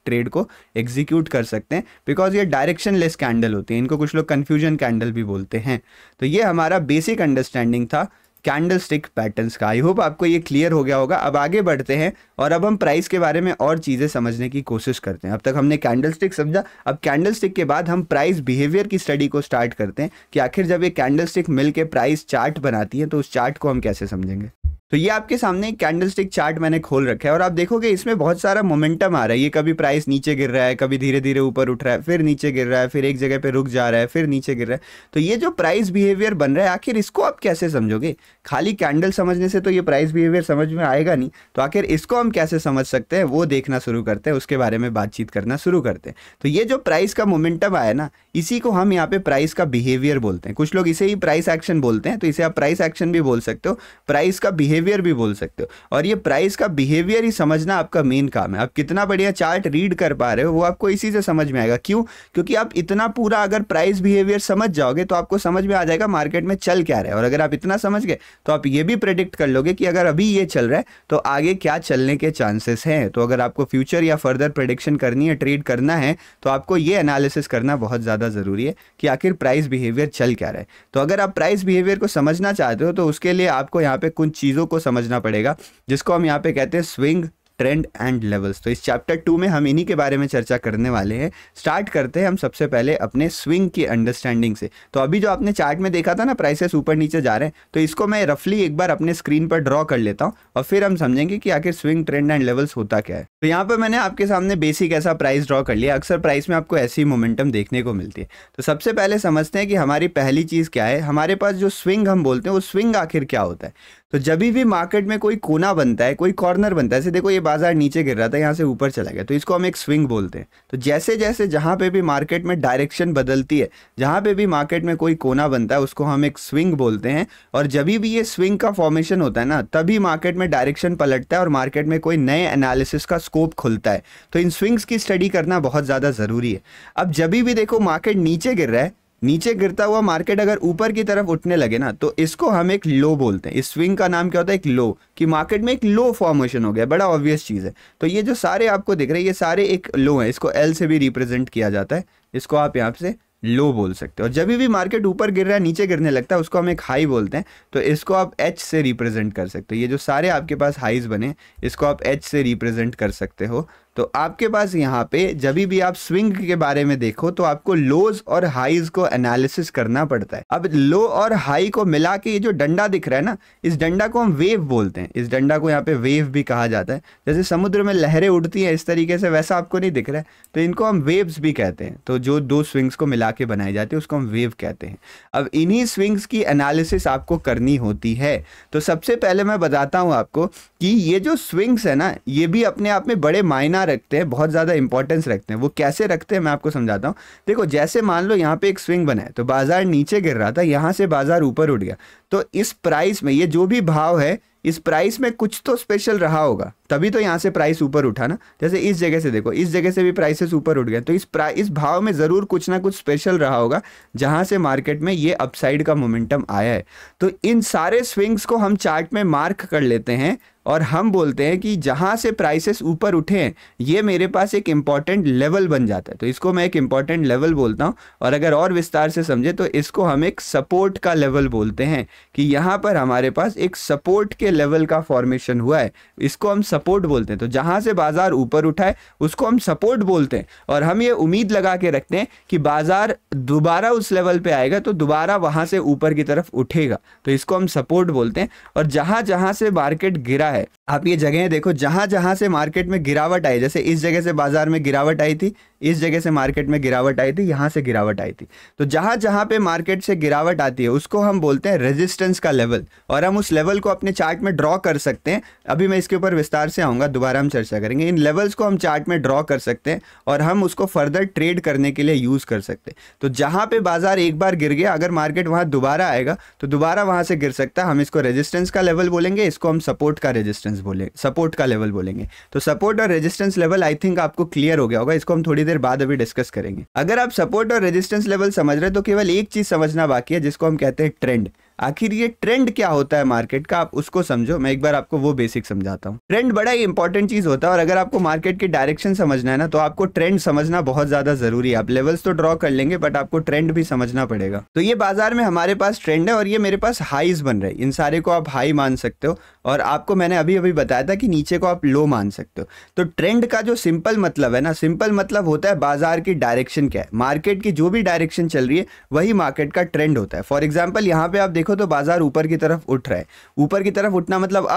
ट्रेड को एग्जीक्यूट कर सकते हैं, बिकॉज ये डायरेक्शन लेस कैंडल होती है, इनको कुछ लोग कंफ्यूजन कैंडल भी बोलते हैं। तो ये हमारा बेसिक अंडरस्टैंडिंग था कैंडलस्टिक पैटर्न्स का। आई होप आपको ये क्लियर हो गया होगा। अब आगे बढ़ते हैं और अब हम प्राइस के बारे में और चीज़ें समझने की कोशिश करते हैं। अब तक हमने कैंडलस्टिक समझा, अब कैंडलस्टिक के बाद हम प्राइस बिहेवियर की स्टडी को स्टार्ट करते हैं कि आखिर जब ये कैंडलस्टिक मिल के प्राइस चार्ट बनाती है तो उस चार्ट को हम कैसे समझेंगे। तो ये आपके सामने एक कैंडलस्टिक चार्ट मैंने खोल रखा है और आप देखोगे इसमें बहुत सारा मोमेंटम आ रहा है। ये कभी प्राइस नीचे गिर रहा है, कभी धीरे धीरे ऊपर उठ रहा है, फिर नीचे गिर रहा है, फिर एक जगह पे रुक जा रहा है, फिर नीचे गिर रहा है। तो ये जो प्राइस बिहेवियर बन रहा है, आखिर इसको आप कैसे समझोगे? खाली कैंडल समझने से तो ये प्राइस बिहेवियर समझ में आएगा नहीं, तो आखिर इसको हम कैसे समझ सकते हैं वो देखना शुरू करते हैं, उसके बारे में बातचीत करना शुरू करते हैं। तो ये जो प्राइस का मोमेंटम आया ना, इसी को हम यहाँ पे प्राइस का बिहेवियर बोलते हैं। कुछ लोग इसे ही प्राइस एक्शन बोलते हैं, तो इसे आप प्राइस एक्शन भी बोल सकते हो, प्राइस का बिहेवियर भी बोल सकते हो। और ये प्राइस का बिहेवियर ही समझना आपका मेन काम है। आप कितना बढ़िया चार्ट रीड कर पा रहे हो वो आपको इसी से समझ में आएगा। क्यों? क्योंकि आप इतना पूरा अगर प्राइस बिहेवियर समझ जाओगे तो आपको समझ में आ जाएगा मार्केट में चल क्या रहा है। और अगर आप इतना समझ गए तो आप ये भी प्रेडिक्ट कर लोगे कि अगर अभी ये चल रहा है तो आगे क्या चलने के चांसेस हैं। तो अगर आपको फ्यूचर या फर्दर प्रेडिक्शन करनी है, ट्रेड करना है, तो आपको ये एनालिसिस करना बहुत ज़्यादा ज़रूरी है कि आखिर प्राइस बिहेवियर चल क्या रहा है। तो अगर आप प्राइस बिहेवियर को समझना चाहते हो तो उसके लिए आपको यहाँ पे कुछ चीज़ों को समझना पड़ेगा, जिसको हम यहाँ पे कहते हैं स्विंग, ट्रेंड एंड लेवल्स। तो इस चैप्टर 2 में हम इन्हीं के बारे में चर्चा करने वाले हैं। स्टार्ट करते हैं हम सबसे पहले अपने स्विंग की अंडरस्टैंडिंग से। तो अभी जो आपने चार्ट में देखा था ना, प्राइसेस ऊपर नीचे जा रहे हैं, तो इसको मैं रफली एक बार अपने स्क्रीन पर ड्रॉ कर लेता हूं और फिर हम समझेंगे कि आखिर स्विंग, ट्रेंड एंड लेवल्स होता क्या है। तो यहाँ पर मैंने आपके सामने बेसिक ऐसा प्राइस ड्रॉ कर लिया। अक्सर प्राइस में आपको ऐसी मोमेंटम देखने को मिलती है। तो सबसे पहले समझते हैं कि हमारी पहली चीज़ क्या है। हमारे पास जो स्विंग हम बोलते हैं वो स्विंग आखिर क्या होता है। तो जब भी मार्केट में कोई कोना बनता है, कोई कॉर्नर बनता है, जैसे देखो ये बाजार नीचे गिर रहा था, यहाँ से ऊपर चला गया, तो इसको हम एक स्विंग बोलते हैं। तो जैसे जैसे जहाँ पे भी मार्केट में डायरेक्शन बदलती है, जहाँ पे भी मार्केट में कोई कोना बनता है, उसको हम एक स्विंग बोलते हैं। और जब भी ये स्विंग का फॉर्मेशन होता है ना, तभी मार्केट में डायरेक्शन पलटता है और मार्केट में कोई नए एनालिसिस का स्कोप खुलता है। तो इन स्विंग्स की स्टडी करना बहुत ज़्यादा ज़रूरी है। अब जब भी देखो मार्केट नीचे गिर रहा है, नीचे गिरता हुआ मार्केट अगर ऊपर की तरफ उठने लगे ना, तो इसको हम एक लो बोलते हैं। इस स्विंग का नाम क्या होता है? एक लो, कि मार्केट में एक लो फॉर्मेशन हो गया। बड़ा ऑब्वियस चीज़ है। तो ये जो सारे आपको दिख रहे हैं, ये सारे एक लो हैं। इसको एल से भी रिप्रेजेंट किया जाता है, इसको आप यहाँ से लो बोल सकते हो। और जब भी मार्केट ऊपर गिर रहा है, नीचे गिरने लगता है, उसको हम एक हाई बोलते हैं। तो इसको आप एच से रिप्रेजेंट कर सकते हो। ये जो सारे आपके पास हाईज बने, इसको आप एच से रिप्रेजेंट कर सकते हो। तो आपके पास यहाँ पे जब भी आप स्विंग के बारे में देखो तो आपको लोज और हाईज को एनालिसिस करना पड़ता है। अब लो और हाई को मिला के ये जो डंडा दिख रहा है ना, इस डंडा को हम वेव बोलते हैं। इस डंडा को यहाँ पे वेव भी कहा जाता है। जैसे समुद्र में लहरें उठती हैं इस तरीके से, वैसा आपको नहीं दिख रहा है, तो इनको हम वेव्स भी कहते हैं। तो जो दो स्विंग्स को मिला के बनाई जाती है उसको हम वेव कहते हैं। अब इन्हीं स्विंग्स की एनालिसिस आपको करनी होती है। तो सबसे पहले मैं बताता हूँ आपको कि ये जो स्विंग्स है ना, ये भी अपने आप में बड़े मायना रखते हैं, बहुत ज़्यादा इंपॉर्टेंस रखते हैं। वो कैसे रखते हैं मैं आपको समझाता हूँ। देखो, जैसे मान लो यहाँ पे एक स्विंग बना है, तो बाजार नीचे गिर रहा था, यहाँ से बाजार ऊपर उठ गया। तो इस प्राइस में ये जो भी भाव है, इस प्राइस में कुछ तो स्पेशल रहा होगा, तभी तो यहाँ से प्राइस ऊपर उठा ना। जैसे इस जगह से देखो, इस जगह से भी प्राइसेस ऊपर उठ गए, तो इस भाव में ज़रूर कुछ ना कुछ स्पेशल रहा होगा, जहाँ से मार्केट में ये अपसाइड का मोमेंटम आया है। तो इन सारे स्विंग्स को हम चार्ट में मार्क कर लेते हैं और हम बोलते हैं कि जहाँ से प्राइसेस ऊपर उठे हैं, ये मेरे पास एक इम्पॉर्टेंट लेवल बन जाता है। तो इसको मैं एक इम्पॉर्टेंट लेवल बोलता हूँ। और अगर और विस्तार से समझे तो इसको हम एक सपोर्ट का लेवल बोलते हैं, कि यहाँ पर हमारे पास एक सपोर्ट के लेवल का फॉर्मेशन हुआ है, इसको हम सपोर्ट बोलते हैं। तो जहाँ से बाजार ऊपर उठा है उसको हम सपोर्ट बोलते हैं। और हम ये उम्मीद लगा के रखते हैं कि बाजार दोबारा उस लेवल पे आएगा तो दोबारा वहाँ से ऊपर की तरफ उठेगा, तो इसको हम सपोर्ट बोलते हैं। और जहाँ जहाँ से मार्केट गिरा है, आप ये जगह देखो जहां जहां से मार्केट में गिरावट आई, जैसे इस जगह से बाजार में गिरावट आई थी, इस जगह से मार्केट में गिरावट आई थी, यहां से गिरावट आई थी। तो जहां जहां पे मार्केट से गिरावट आती है उसको हम बोलते हैं रेजिस्टेंस का लेवल, और हम उस लेवल को अपने चार्ट में ड्रॉ कर सकते हैं। अभी मैं इसके ऊपर विस्तार से आऊंगा, दोबारा हम चर्चा करेंगे। इन लेवल्स को हम चार्ट में ड्रॉ कर सकते हैं और हम उसको फर्दर ट्रेड करने के लिए यूज कर सकते हैं। तो जहां पे बाजार एक बार गिर गया, अगर मार्केट वहां दोबारा आएगा तो दोबारा वहां से गिर सकता है। हम इसको रेजिस्टेंस का लेवल बोलेंगे, इसको हम सपोर्ट का रेजिस्टेंस बोलेंगे, सपोर्ट का लेवल बोलेंगे। तो सपोर्ट और रेजिस्टेंस लेवल आई थिंक आपको क्लियर हो गया होगा, इसको हम थोड़ी देर बाद अभी डिस्कस करेंगे। अगर आप सपोर्ट और रेजिस्टेंस लेवल समझ रहे हैं तो केवल एक चीज समझना बाकी है जिसको हम कहते हैं ट्रेंड। आखिर ये ट्रेंड क्या होता है मार्केट का, आप उसको समझो। मैं एक बार आपको वो बेसिक समझाता हूँ। ट्रेंड बड़ा ही इंपॉर्टेंट चीज होता है, और अगर आपको मार्केट की डायरेक्शन समझना है ना तो आपको ट्रेंड समझना बहुत ज्यादा जरूरी है। आप लेवल्स तो ड्रॉ कर लेंगे बट आपको ट्रेंड भी समझना पड़ेगा। तो ये बाजार में हमारे पास ट्रेंड है और ये मेरे पास हाईज बन रहे हैं, इन सारे को आप हाई मान सकते हो, और आपको मैंने अभी अभी बताया था कि नीचे को आप लो मान सकते हो। तो ट्रेंड का जो सिंपल मतलब है ना, सिंपल मतलब होता है बाजार की डायरेक्शन क्या है, मार्केट की जो भी डायरेक्शन चल रही है वही मार्केट का ट्रेंड होता है। फॉर एग्जाम्पल यहाँ पे आप देखो तो बाजार ऊपर की तरफ उठ रहा है, ऊपर की तरफ उठना मतलब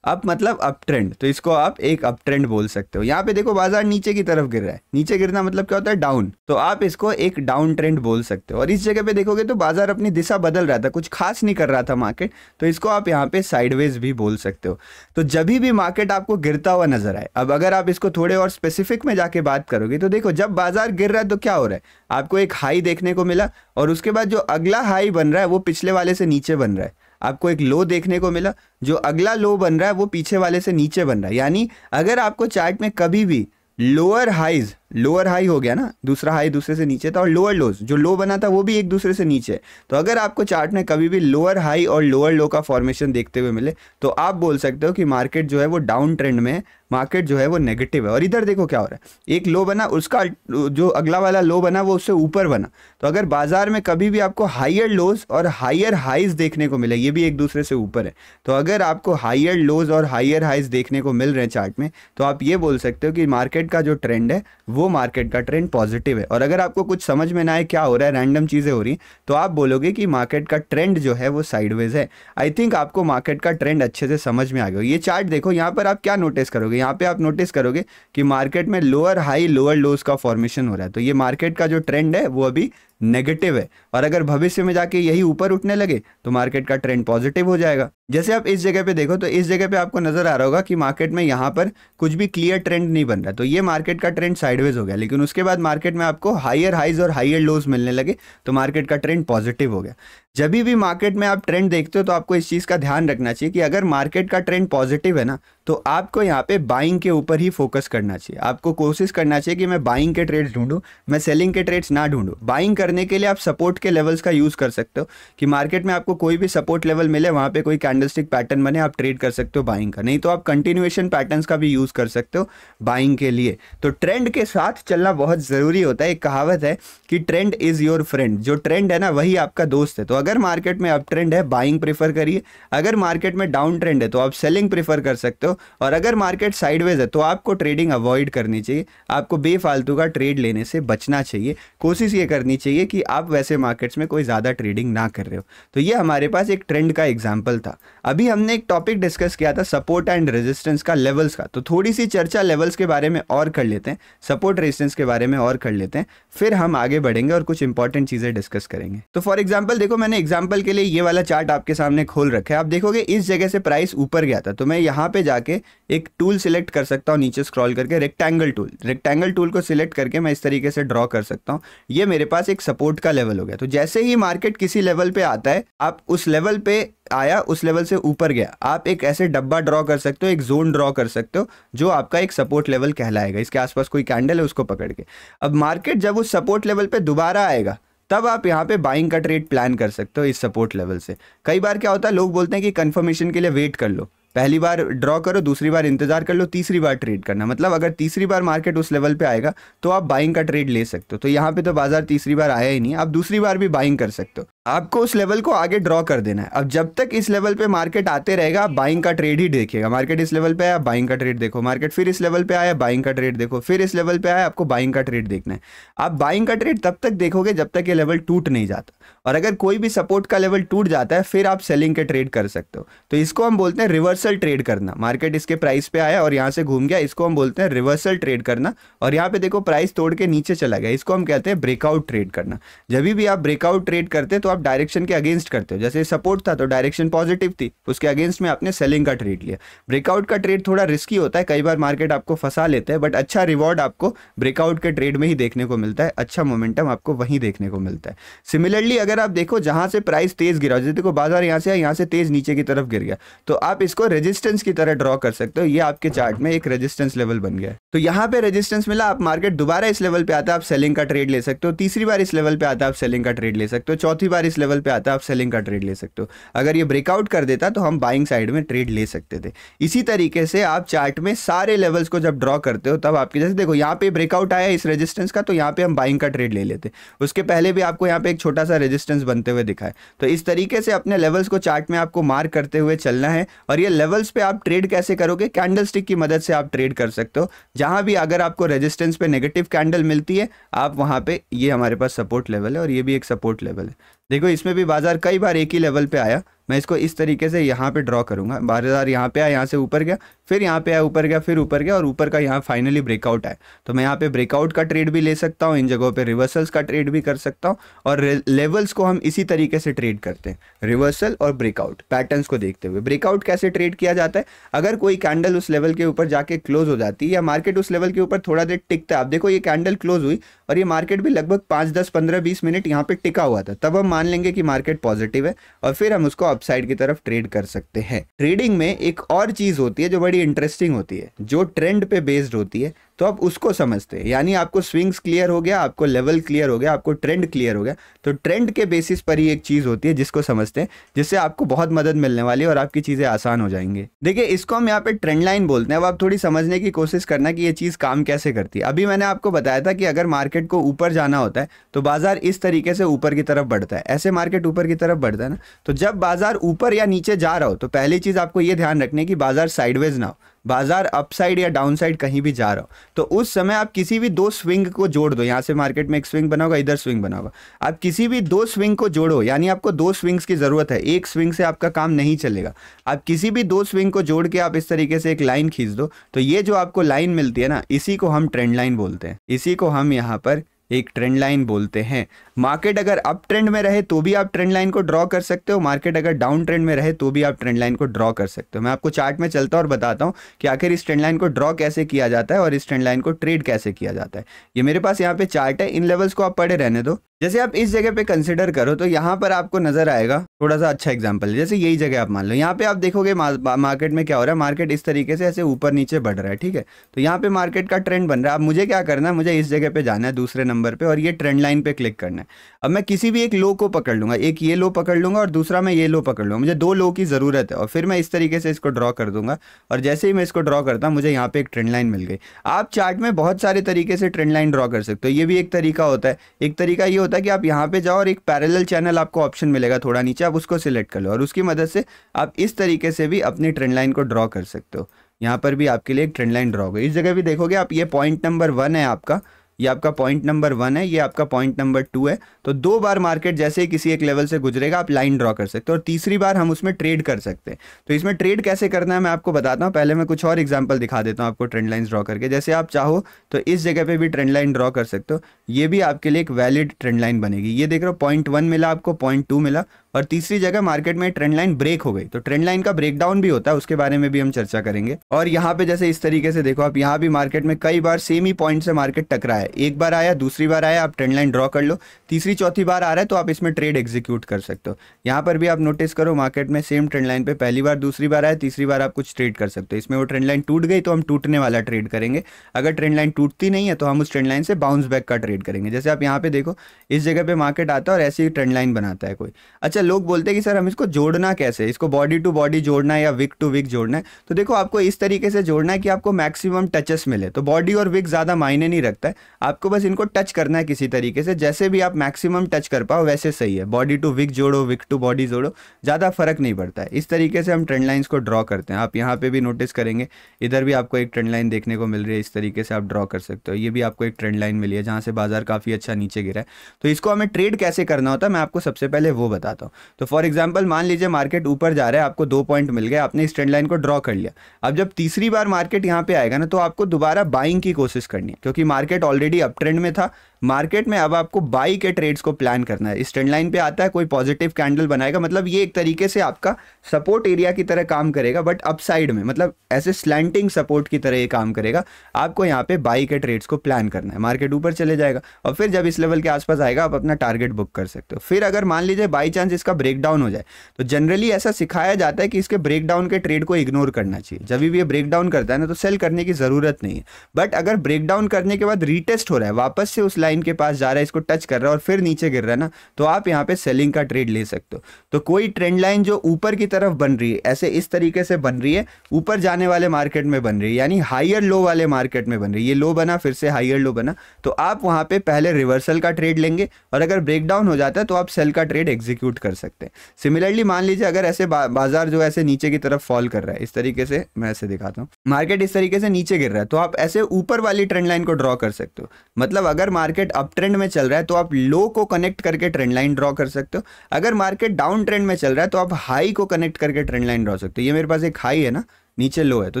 अप मतलब अप ट्रेंड, तो इसको आप एक अप ट्रेंड बोल सकते हो। यहाँ पे देखो बाजार नीचे की तरफ गिर रहा है, नीचे गिरना मतलब क्या होता है, डाउन, तो आप इसको एक डाउन ट्रेंड बोल सकते हो। और इस जगह पे देखोगे तो बाजार अपनी दिशा बदल रहा था, कुछ खास नहीं कर रहा था मार्केट, तो इसको आप यहाँ पे साइडवेज भी बोल सकते हो। तो जब भी मार्केट आपको गिरता हुआ नजर आए, अब अगर आप इसको थोड़े और स्पेसिफिक में जाके बात करोगे तो देखो जब बाजार गिर रहा है तो क्या हो रहा है, आपको एक हाई देखने को मिला और उसके बाद जो अगला हाई बन रहा है वो पिछले वाले से नीचे बन रहा है। आपको एक लो देखने को मिला, जो अगला लो बन रहा है वो पीछे वाले से नीचे बन रहा है। यानी अगर आपको चार्ट में कभी भी लोअर हाई हो गया ना, दूसरा हाई दूसरे से नीचे था, और लोअर लोज, जो लो बना था वो भी एक दूसरे से नीचे, तो अगर आपको चार्ट में कभी भी लोअर हाई और लोअर लो का फॉर्मेशन देखते हुए मिले तो आप बोल सकते हो कि मार्केट जो है वो डाउन ट्रेंड में है, मार्केट जो है वो नेगेटिव है। और इधर देखो क्या हो रहा है, एक लो बना, उसका जो अगला वाला लो बना वो उससे ऊपर बना। तो अगर बाजार में कभी भी आपको हायर लोज और हायर हाइज देखने को मिले, ये भी एक दूसरे से ऊपर है, तो अगर आपको हायर लोज और हायर हाइज देखने को मिल रहे हैं चार्ट में, तो आप ये बोल सकते हो कि मार्केट का जो ट्रेंड है वो मार्केट का ट्रेंड पॉजिटिव है। और अगर आपको कुछ समझ में ना आए क्या हो रहा है, रैंडम चीजें हो रही हैं, तो आप बोलोगे कि मार्केट का ट्रेंड जो है वो साइडवेज है। आई थिंक आपको मार्केट का ट्रेंड अच्छे से समझ में आ गया। ये चार्ट देखो, यहाँ पर आप क्या नोटिस करोगे, यहाँ पे आप नोटिस करोगे कि मार्केट में लोअर हाई लोअर लोज का फॉर्मेशन हो रहा है। तो ये मार्केट का जो ट्रेंड है वो अभी नेगेटिव है, और अगर भविष्य में जाके यही ऊपर उठने लगे तो मार्केट का ट्रेंड पॉजिटिव हो जाएगा। जैसे आप इस जगह पे देखो तो इस जगह पे आपको नजर आ रहा होगा कि मार्केट में यहाँ पर कुछ भी क्लियर ट्रेंड नहीं बन रहा, तो ये मार्केट का ट्रेंड साइडवेज हो गया। लेकिन उसके बाद मार्केट में आपको हायर हाइज और हायर लोज मिलने लगे तो मार्केट का ट्रेंड पॉजिटिव हो गया। जब भी मार्केट में आप ट्रेंड देखते हो तो आपको इस चीज का ध्यान रखना चाहिए कि अगर मार्केट का ट्रेंड पॉजिटिव है ना, तो आपको यहाँ पे बाइंग के ऊपर ही फोकस करना चाहिए। आपको कोशिश करना चाहिए कि मैं बाइंग के ट्रेड्स ढूंढूं, मैं सेलिंग के ट्रेड्स ना ढूंढूं। बाइंग करने के लिए आप सपोर्ट के लेवल्स का यूज कर सकते हो, कि मार्केट में आपको कोई भी सपोर्ट लेवल मिले, वहां पे कोई कैंडलस्टिक पैटर्न बने, आप ट्रेड कर सकते हो बाइंग का। नहीं तो आप कंटिन्यूएशन पैटर्न्स का भी यूज कर सकते हो बाइंग के लिए। तो ट्रेंड के साथ चलना बहुत जरूरी होता है। एक कहावत है कि ट्रेंड इज योर फ्रेंड, जो ट्रेंड है ना वही आपका दोस्त है। तो अगर मार्केट में अप ट्रेंड है बाइंग प्रेफर करिए, अगर मार्केट में डाउन ट्रेंड है तो आप सेलिंग प्रेफर कर सकते हो, और अगर मार्केट साइडवेज है तो आपको ट्रेडिंग अवॉइड करनी चाहिए। आपको बेफालतू का ट्रेड लेने से बचना चाहिए। कोशिश ये करनी चाहिए कि आप वैसे मार्केट्स में कोई ज्यादा ट्रेडिंग ना कर रहे हो। तो ये हमारे पास एक ट्रेंड का एग्जांपल था। अभी हमने एक टॉपिक डिस्कस किया था सपोर्ट एंड रेजिस्टेंस का, लेवल्स का, तो थोड़ी सी चर्चा लेवल्स के बारे में और कर लेते हैं, सपोर्ट रेजिस्टेंस के बारे में और कर लेते हैं, फिर हम आगे बढ़ेंगे और कुछ इंपॉर्टेंट चीजें डिस्कस करेंगे। तो फॉर एग्जांपल देखो, मैंने एग्जांपल के लिए ये वाला चार्ट आपके सामने खोल रखा है। आप देखोगे इस जगह से प्राइस ऊपर गया था, तो मैं यहाँ पे जाके एक टूल सिलेक्ट कर सकता हूँ, नीचे स्क्रॉल करके रेक्टेंगल टूल को सिलेक्ट करके मैं इस तरीके से ड्रॉ कर सकता हूँ। ये मेरे पास एक सपोर्ट का लेवल हो गया। तो जैसे ही मार्केट किसी लेवल पे आता है, आप उस लेवल पे आया, उस लेवल से ऊपर गया, आप एक ऐसे डब्बा ड्रॉ कर सकते हो, एक जोन ड्रॉ कर सकते हो जो आपका एक सपोर्ट लेवल कहलाएगा। इसके आसपास कोई कैंडल है उसको पकड़ के, अब मार्केट जब उस सपोर्ट लेवल पे दोबारा आएगा तब आप यहाँ पे बाइंग का ट्रेड प्लान कर सकते हो इस सपोर्ट लेवल से। कई बार क्या होता है, लोग बोलते हैं कि कंफर्मेशन के लिए वेट कर लो, पहली बार ड्रॉ करो, दूसरी बार इंतजार कर लो, तीसरी बार ट्रेड करना। मतलब अगर तीसरी बार मार्केट उस लेवल पे आएगा तो आप बाइंग का ट्रेड ले सकते हो। तो यहाँ पे तो बाजार तीसरी बार आया ही नहीं, आप दूसरी बार भी बाइंग कर सकते हो। आपको उस लेवल को आगे ड्रॉ कर देना है। अब जब तक इस लेवल पे मार्केट आते रहेगा, आप बाइंग का ट्रेड ही देखिएगा। मार्केट इस लेवल पे आया, बाइंग का ट्रेड देखो, मार्केट फिर इस लेवल पे आया, बाइंग का ट्रेड देखो, फिर इस लेवल पे आया, आपको बाइंग का ट्रेड देखना है। आप बाइंग का ट्रेड तब तक देखोगे जब तक ये लेवल टूट नहीं जाता, और अगर कोई भी सपोर्ट का लेवल टूट जाता है फिर आप सेलिंग के ट्रेड कर सकते हो। तो इसको हम बोलते हैं रिवर्सल ट्रेड करना। मार्केट इसके प्राइस पे आया और यहाँ से घूम गया, इसको हम बोलते हैं रिवर्सल ट्रेड करना। और यहाँ पे देखो प्राइस तोड़ के नीचे चला गया, इसको हम कहते हैं ब्रेकआउट ट्रेड करना। जब भी आप ब्रेकआउट ट्रेड करते हैं तो आप डायरेक्शन के अगेंस्ट करते हो। जैसे सपोर्ट था तो डायरेक्शन पॉजिटिव थी, उसके अगेंस्ट में आपने सेलिंग का ट्रेड लिया। ब्रेकआउट का ट्रेड थोड़ा रिस्की होता है, कई बार मार्केट आपको फंसा लेते हैं, बट अच्छा रिवॉर्ड आपको ब्रेकआउट के ट्रेड में ही देखने को मिलता है, अच्छा मोमेंटम आपको वहीं देखने को मिलता है। सिमिलरली अगर आप देखो जहां से प्राइस तेज गिरा, जैसे देखो बाजार यहाँ से यहाँ से तेज नीचे की तरफ गिर गया, तो आप इसको रेजिस्टेंस की तरह ड्रॉ कर सकते हो। ये आपके चार्ट में एक रेजिस्टेंस लेवल बन गया है। तो यहाँ पे रेजिस्टेंस मिला, आप मार्केट दोबारा इस लेवल पे आता है, आप सेलिंग का ट्रेड ले सकते हो। तीसरी बार इस लेवल पे आता है, आप सेलिंग का ट्रेड ले सकते हो। चौथी बार इस लेवल पे आता है, आप सेलिंग का ट्रेड ले सकते हो। अगर ये ब्रेकआउट कर देता तो हम बाइंग साइड में ट्रेड ले सकते थे। इसी तरीके से आप चार्ट में सारे लेवल्स को जब ड्रॉ करते हो तब आपके, जैसे देखो यहाँ पे ब्रेकआउट आया इस रेजिस्टेंस का, तो यहाँ पे हम बाइंग का ट्रेड ले लेते। उसके पहले भी आपको यहाँ पे एक छोटा सा रेजिस्टेंस बनते हुए दिखा है। तो इस तरीके से अपने लेवल्स को चार्ट में आपको मार्क करते हुए चलना है। और ये लेवल्स पे आप ट्रेड कैसे करोगे, कैंडलस्टिक की मदद से आप ट्रेड कर सकते हो। जहां भी अगर आपको रेजिस्टेंस पे नेगेटिव कैंडल मिलती है, आप वहां पे, ये हमारे पास सपोर्ट लेवल है और ये भी एक सपोर्ट लेवल है। देखो इसमें भी बाजार कई बार एक ही लेवल पे आया। मैं इसको इस तरीके से यहाँ पे ड्रॉ करूंगा। बाजार यहाँ पे आया, यहाँ से ऊपर गया, फिर यहाँ पे आया, ऊपर गया, फिर ऊपर गया, और ऊपर का यहाँ फाइनली ब्रेकआउट आया। तो मैं यहाँ पे ब्रेकआउट का ट्रेड भी ले सकता हूँ, इन जगहों पे रिवर्सल्स का ट्रेड भी कर सकता हूँ। और लेवल्स को हम इसी तरीके से ट्रेड करते हैं, रिवर्सल और ब्रेकआउट पैटर्न्स को देखते हुए। ब्रेकआउट कैसे ट्रेड किया जाता है, अगर कोई कैंडल उस लेवल के ऊपर जाके क्लोज हो जाती है, या मार्केट उस लेवल के ऊपर थोड़ा देर टिकता है। आप देखो ये कैंडल क्लोज हुई और ये मार्केट भी लगभग 5, 10, 15, 20 मिनट यहाँ पे टिका हुआ था, तब हम मान लेंगे कि मार्केट पॉजिटिव है और फिर हम उसको अपसाइड की तरफ ट्रेड कर सकते हैं। ट्रेडिंग में एक और चीज होती है जो बड़ी इंटरेस्टिंग होती है, जो ट्रेंड पे बेस्ड होती है। तो आप उसको समझते हैं, यानी आपको स्विंग्स क्लियर हो गया, आपको लेवल क्लियर हो गया, आपको ट्रेंड क्लियर हो गया। तो ट्रेंड के बेसिस पर ही एक चीज होती है जिसको समझते हैं, जिससे आपको बहुत मदद मिलने वाली है और आपकी चीजें आसान हो जाएंगी। देखिए इसको हम यहाँ पे ट्रेंड लाइन बोलते हैं। अब आप थोड़ी समझने की कोशिश करना कि ये चीज काम कैसे करती है। अभी मैंने आपको बताया था कि अगर मार्केट को ऊपर जाना होता है तो बाजार इस तरीके से ऊपर की तरफ बढ़ता है, ऐसे मार्केट ऊपर की तरफ बढ़ता है ना। तो जब बाजार ऊपर या नीचे जा रहा हो तो पहली चीज आपको ये ध्यान रखनी है कि बाजार साइडवेज ना हो, बाजार अपसाइड या डाउनसाइड कहीं भी जा रहा हो। तो उस समय आप किसी भी दो स्विंग को जोड़ दो। यहाँ से मार्केट में एक स्विंग बना होगा, इधर स्विंग बना होगा, आप किसी भी दो स्विंग को जोड़ो। यानी आपको दो स्विंग्स की जरूरत है, एक स्विंग से आपका काम नहीं चलेगा। आप किसी भी दो स्विंग को जोड़ के आप इस तरीके से एक लाइन खींच दो, तो ये जो आपको लाइन मिलती है ना, इसी को हम ट्रेंड लाइन बोलते हैं। इसी को हम यहाँ पर एक ट्रेंड लाइन बोलते हैं। मार्केट अगर अप ट्रेंड में रहे तो भी आप ट्रेंड लाइन को ड्रॉ कर सकते हो, मार्केट अगर डाउन ट्रेंड में रहे तो भी आप ट्रेंड लाइन को ड्रॉ कर सकते हो। मैं आपको चार्ट में चलता और बताता हूं कि आखिर इस ट्रेंड लाइन को ड्रॉ कैसे किया जाता है और इस ट्रेंड लाइन को ट्रेड कैसे किया जाता है। ये मेरे पास यहाँ पे चार्ट है, इन लेवल्स को आप पढ़े रहने दो। जैसे आप इस जगह पे कंसिडर करो तो यहाँ पर आपको नजर आएगा, थोड़ा सा अच्छा एग्जांपल है, जैसे यही जगह आप मान लो। यहाँ पे आप देखोगे मार्केट में क्या हो रहा है, मार्केट इस तरीके से ऐसे ऊपर नीचे बढ़ रहा है, ठीक है। तो यहाँ पे मार्केट का ट्रेंड बन रहा है। अब मुझे क्या करना है, मुझे इस जगह पे जाना है दूसरे नंबर पे और ये ट्रेंड लाइन पे क्लिक करना है। अब मैं किसी भी एक लो को पकड़ लूंगा, एक ये लो पकड़ लूंगा और दूसरा मैं ये लो पकड़ लूंगा। मुझे दो लो की जरूरत है और फिर मैं इस तरीके से इसको ड्रॉ कर दूंगा और जैसे ही मैं इसको ड्रॉ करता हूँ मुझे यहाँ पे एक ट्रेंड लाइन मिल गई। आप चार्ट में बहुत सारे तरीके से ट्रेंड लाइन ड्रॉ कर सकते हो, ये भी एक तरीका होता है। एक तरीका ये होता है कि आप यहाँ पे जाओ और एक पैरेलल चैनल आपको ऑप्शन मिलेगा थोड़ा नीचे, आप उसको सिलेक्ट कर लो और उसकी मदद से आप इस तरीके से भी अपनी ट्रेंड लाइन को ड्रॉ कर सकते हो। यहाँ पर भी आपके लिए एक ट्रेंड लाइन ड्रॉ हो गई। इस जगह भी देखोगे आप, ये पॉइंट नंबर 1 है आपका, ये आपका पॉइंट नंबर 1 है, ये आपका पॉइंट नंबर 2 है। तो दो बार मार्केट जैसे ही किसी एक लेवल से गुजरेगा आप लाइन ड्रॉ कर सकते हो और तीसरी बार हम उसमें ट्रेड कर सकते हैं। तो इसमें ट्रेड कैसे करना है मैं आपको बताता हूँ। पहले मैं कुछ और एग्जांपल दिखा देता हूँ आपको ट्रेंड लाइंस ड्रॉ करके। जैसे आप चाहो तो इस जगह पे भी ट्रेंड लाइन ड्रॉ कर सकते हो, ये भी आपके लिए एक वैलिड ट्रेंड लाइन बनेगी। ये देख रहे हो पॉइंट 1 मिला आपको, पॉइंट 2 मिला और तीसरी जगह मार्केट में ट्रेंड लाइन ब्रेक हो गई। तो ट्रेंड लाइन का ब्रेकडाउन भी होता है, उसके बारे में भी हम चर्चा करेंगे। और यहाँ पे जैसे इस तरीके से देखो आप, यहाँ भी मार्केट में कई बार सेम ही पॉइंट से मार्केट टकराया है। एक बार आया, दूसरी बार आया, आप ट्रेंड लाइन ड्रॉ कर लो, तीसरी चौथी बार आ रहा है तो आप इसमें ट्रेड एग्जीक्यूट कर सकते हो। यहाँ पर भी आप नोटिस करो मार्केट में सेम ट्रेंड लाइन पे पहली बार दूसरी बार आया, तीसरी बार आप कुछ ट्रेड कर सकते हो। इसमें वो ट्रेंड लाइन टूट गई तो हम टूटने वाला ट्रेड करेंगे, अगर ट्रेंड लाइन टूटती नहीं है तो हम उस ट्रेंड लाइन से बाउंस बैक का ट्रेड करेंगे। जैसे आप यहाँ पे देखो इस जगह पे मार्केट आता है और ऐसी ट्रेंड लाइन बनाता है कोई। अच्छा, लोग बोलते हैं कि सर हम इसको जोड़ना कैसे, इसको बॉडी टू बॉडी जोड़ना है या विक टू विक जोड़ना है। तो देखो आपको इस तरीके से जोड़ना है कि आपको मैक्सिमम टचेस मिले। तो बॉडी और विक ज्यादा मायने नहीं रखता है, आपको बस इनको टच करना है किसी तरीके से, जैसे भी आप मैक्सिमम टच कर पाओ वैसे सही है। बॉडी टू विक जोड़ो, विक टू बॉडी जोड़ो, ज़्यादा फर्क नहीं पड़ता है। इस तरीके से हम ट्रेंड लाइंस को ड्रॉ करते हैं। आप यहाँ पे भी नोटिस करेंगे, इधर भी आपको एक ट्रेंड लाइन देखने को मिल रही है, इस तरीके से आप ड्रॉ कर सकते हो। ये भी आपको एक ट्रेंड लाइन मिली है जहाँ से बाजार काफ़ी अच्छा नीचे गिरा है। तो इसको हमें ट्रेड कैसे करना होता है मैं आपको सबसे पहले वो बताता हूँ। तो फॉर एग्जाम्पल मान लीजिए मार्केट ऊपर जा रहा है, आपको 2 पॉइंट मिल गए, आपने इस ट्रेंड लाइन को ड्रॉ कर लिया। अब जब तीसरी बार मार्केट यहाँ पे आएगा ना, तो आपको दोबारा बाइंग की कोशिश करनी है, क्योंकि मार्केट ऑलरेडी अप ट्रेंड में था। मार्केट में अब आपको बाई के ट्रेड्स को प्लान करना है। इस ट्रेंड लाइन पे आता है, कोई पॉजिटिव कैंडल बनाएगा, मतलब ये एक तरीके से आपका सपोर्ट एरिया की तरह काम करेगा, बट अपसाइड में, मतलब ऐसे स्लैंटिंग सपोर्ट की तरह ये काम करेगा। आपको यहाँ पे बाई के ट्रेड्स को प्लान करना है। मार्केट ऊपर चले जाएगा और फिर जब इस लेवल के आसपास आएगा आप अपना टारगेट बुक कर सकते हो। फिर अगर मान लीजिए बाई चांस इसका ब्रेकडाउन हो जाए, तो जनरली ऐसा सिखाया जाता है कि इसके ब्रेकडाउन के ट्रेड को इग्नोर करना चाहिए। जब भी ये ब्रेकडाउन करता है ना, तो सेल करने की जरूरत नहीं है। बट अगर ब्रेकडाउन करने के बाद रीटेस्ट हो रहा है, वापस से उस लाइन के पास जा रहा है, इसको टच कर रहा है और फिर नीचे गिर रहा है ना, तो आप यहाँ पे सेलिंग का ट्रेड ले सकते हो। तो कोई ट्रेंड लाइन जो ऊपर की तरफ बन रही है, ऐसे इस तरीके से बन रही है, ऊपर जाने वाले मार्केट में बन रही है, यानी हायर लो वाले मार्केट में बन रही है। ये लो बना, फिर से हायर लो बना, तो आप वहां पे पहले रिवर्सल का ट्रेड लेंगे और अगर ब्रेकडाउन हो जाता है तो आप सेल का ट्रेड एग्जीक्यूट कर सकते हैं। सिमिलरली मान लीजिए अगर ऐसे बाजार जो ऐसे नीचे की तरफ फॉल कर रहा है, इस तरीके से मैं ऐसे दिखाता हूँ, मार्केट इस तरीके से नीचे गिर रहा है, तो आप ऐसे ऊपर वाली ट्रेंड लाइन को ड्रॉ कर सकते हो। मतलब अगर मार्केट अप ट्रेंड में चल रहा है तो आप लो को कनेक्ट करके ट्रेंड लाइन ड्रॉ कर सकते हो। अगर मार्केट डाउन ट्रेंड में चल रहा है तो आप हाई को कनेक्ट करके ट्रेंड लाइन ड्रॉ सकते हो। ये मेरे पास एक हाई है ना, नीचे लो है, तो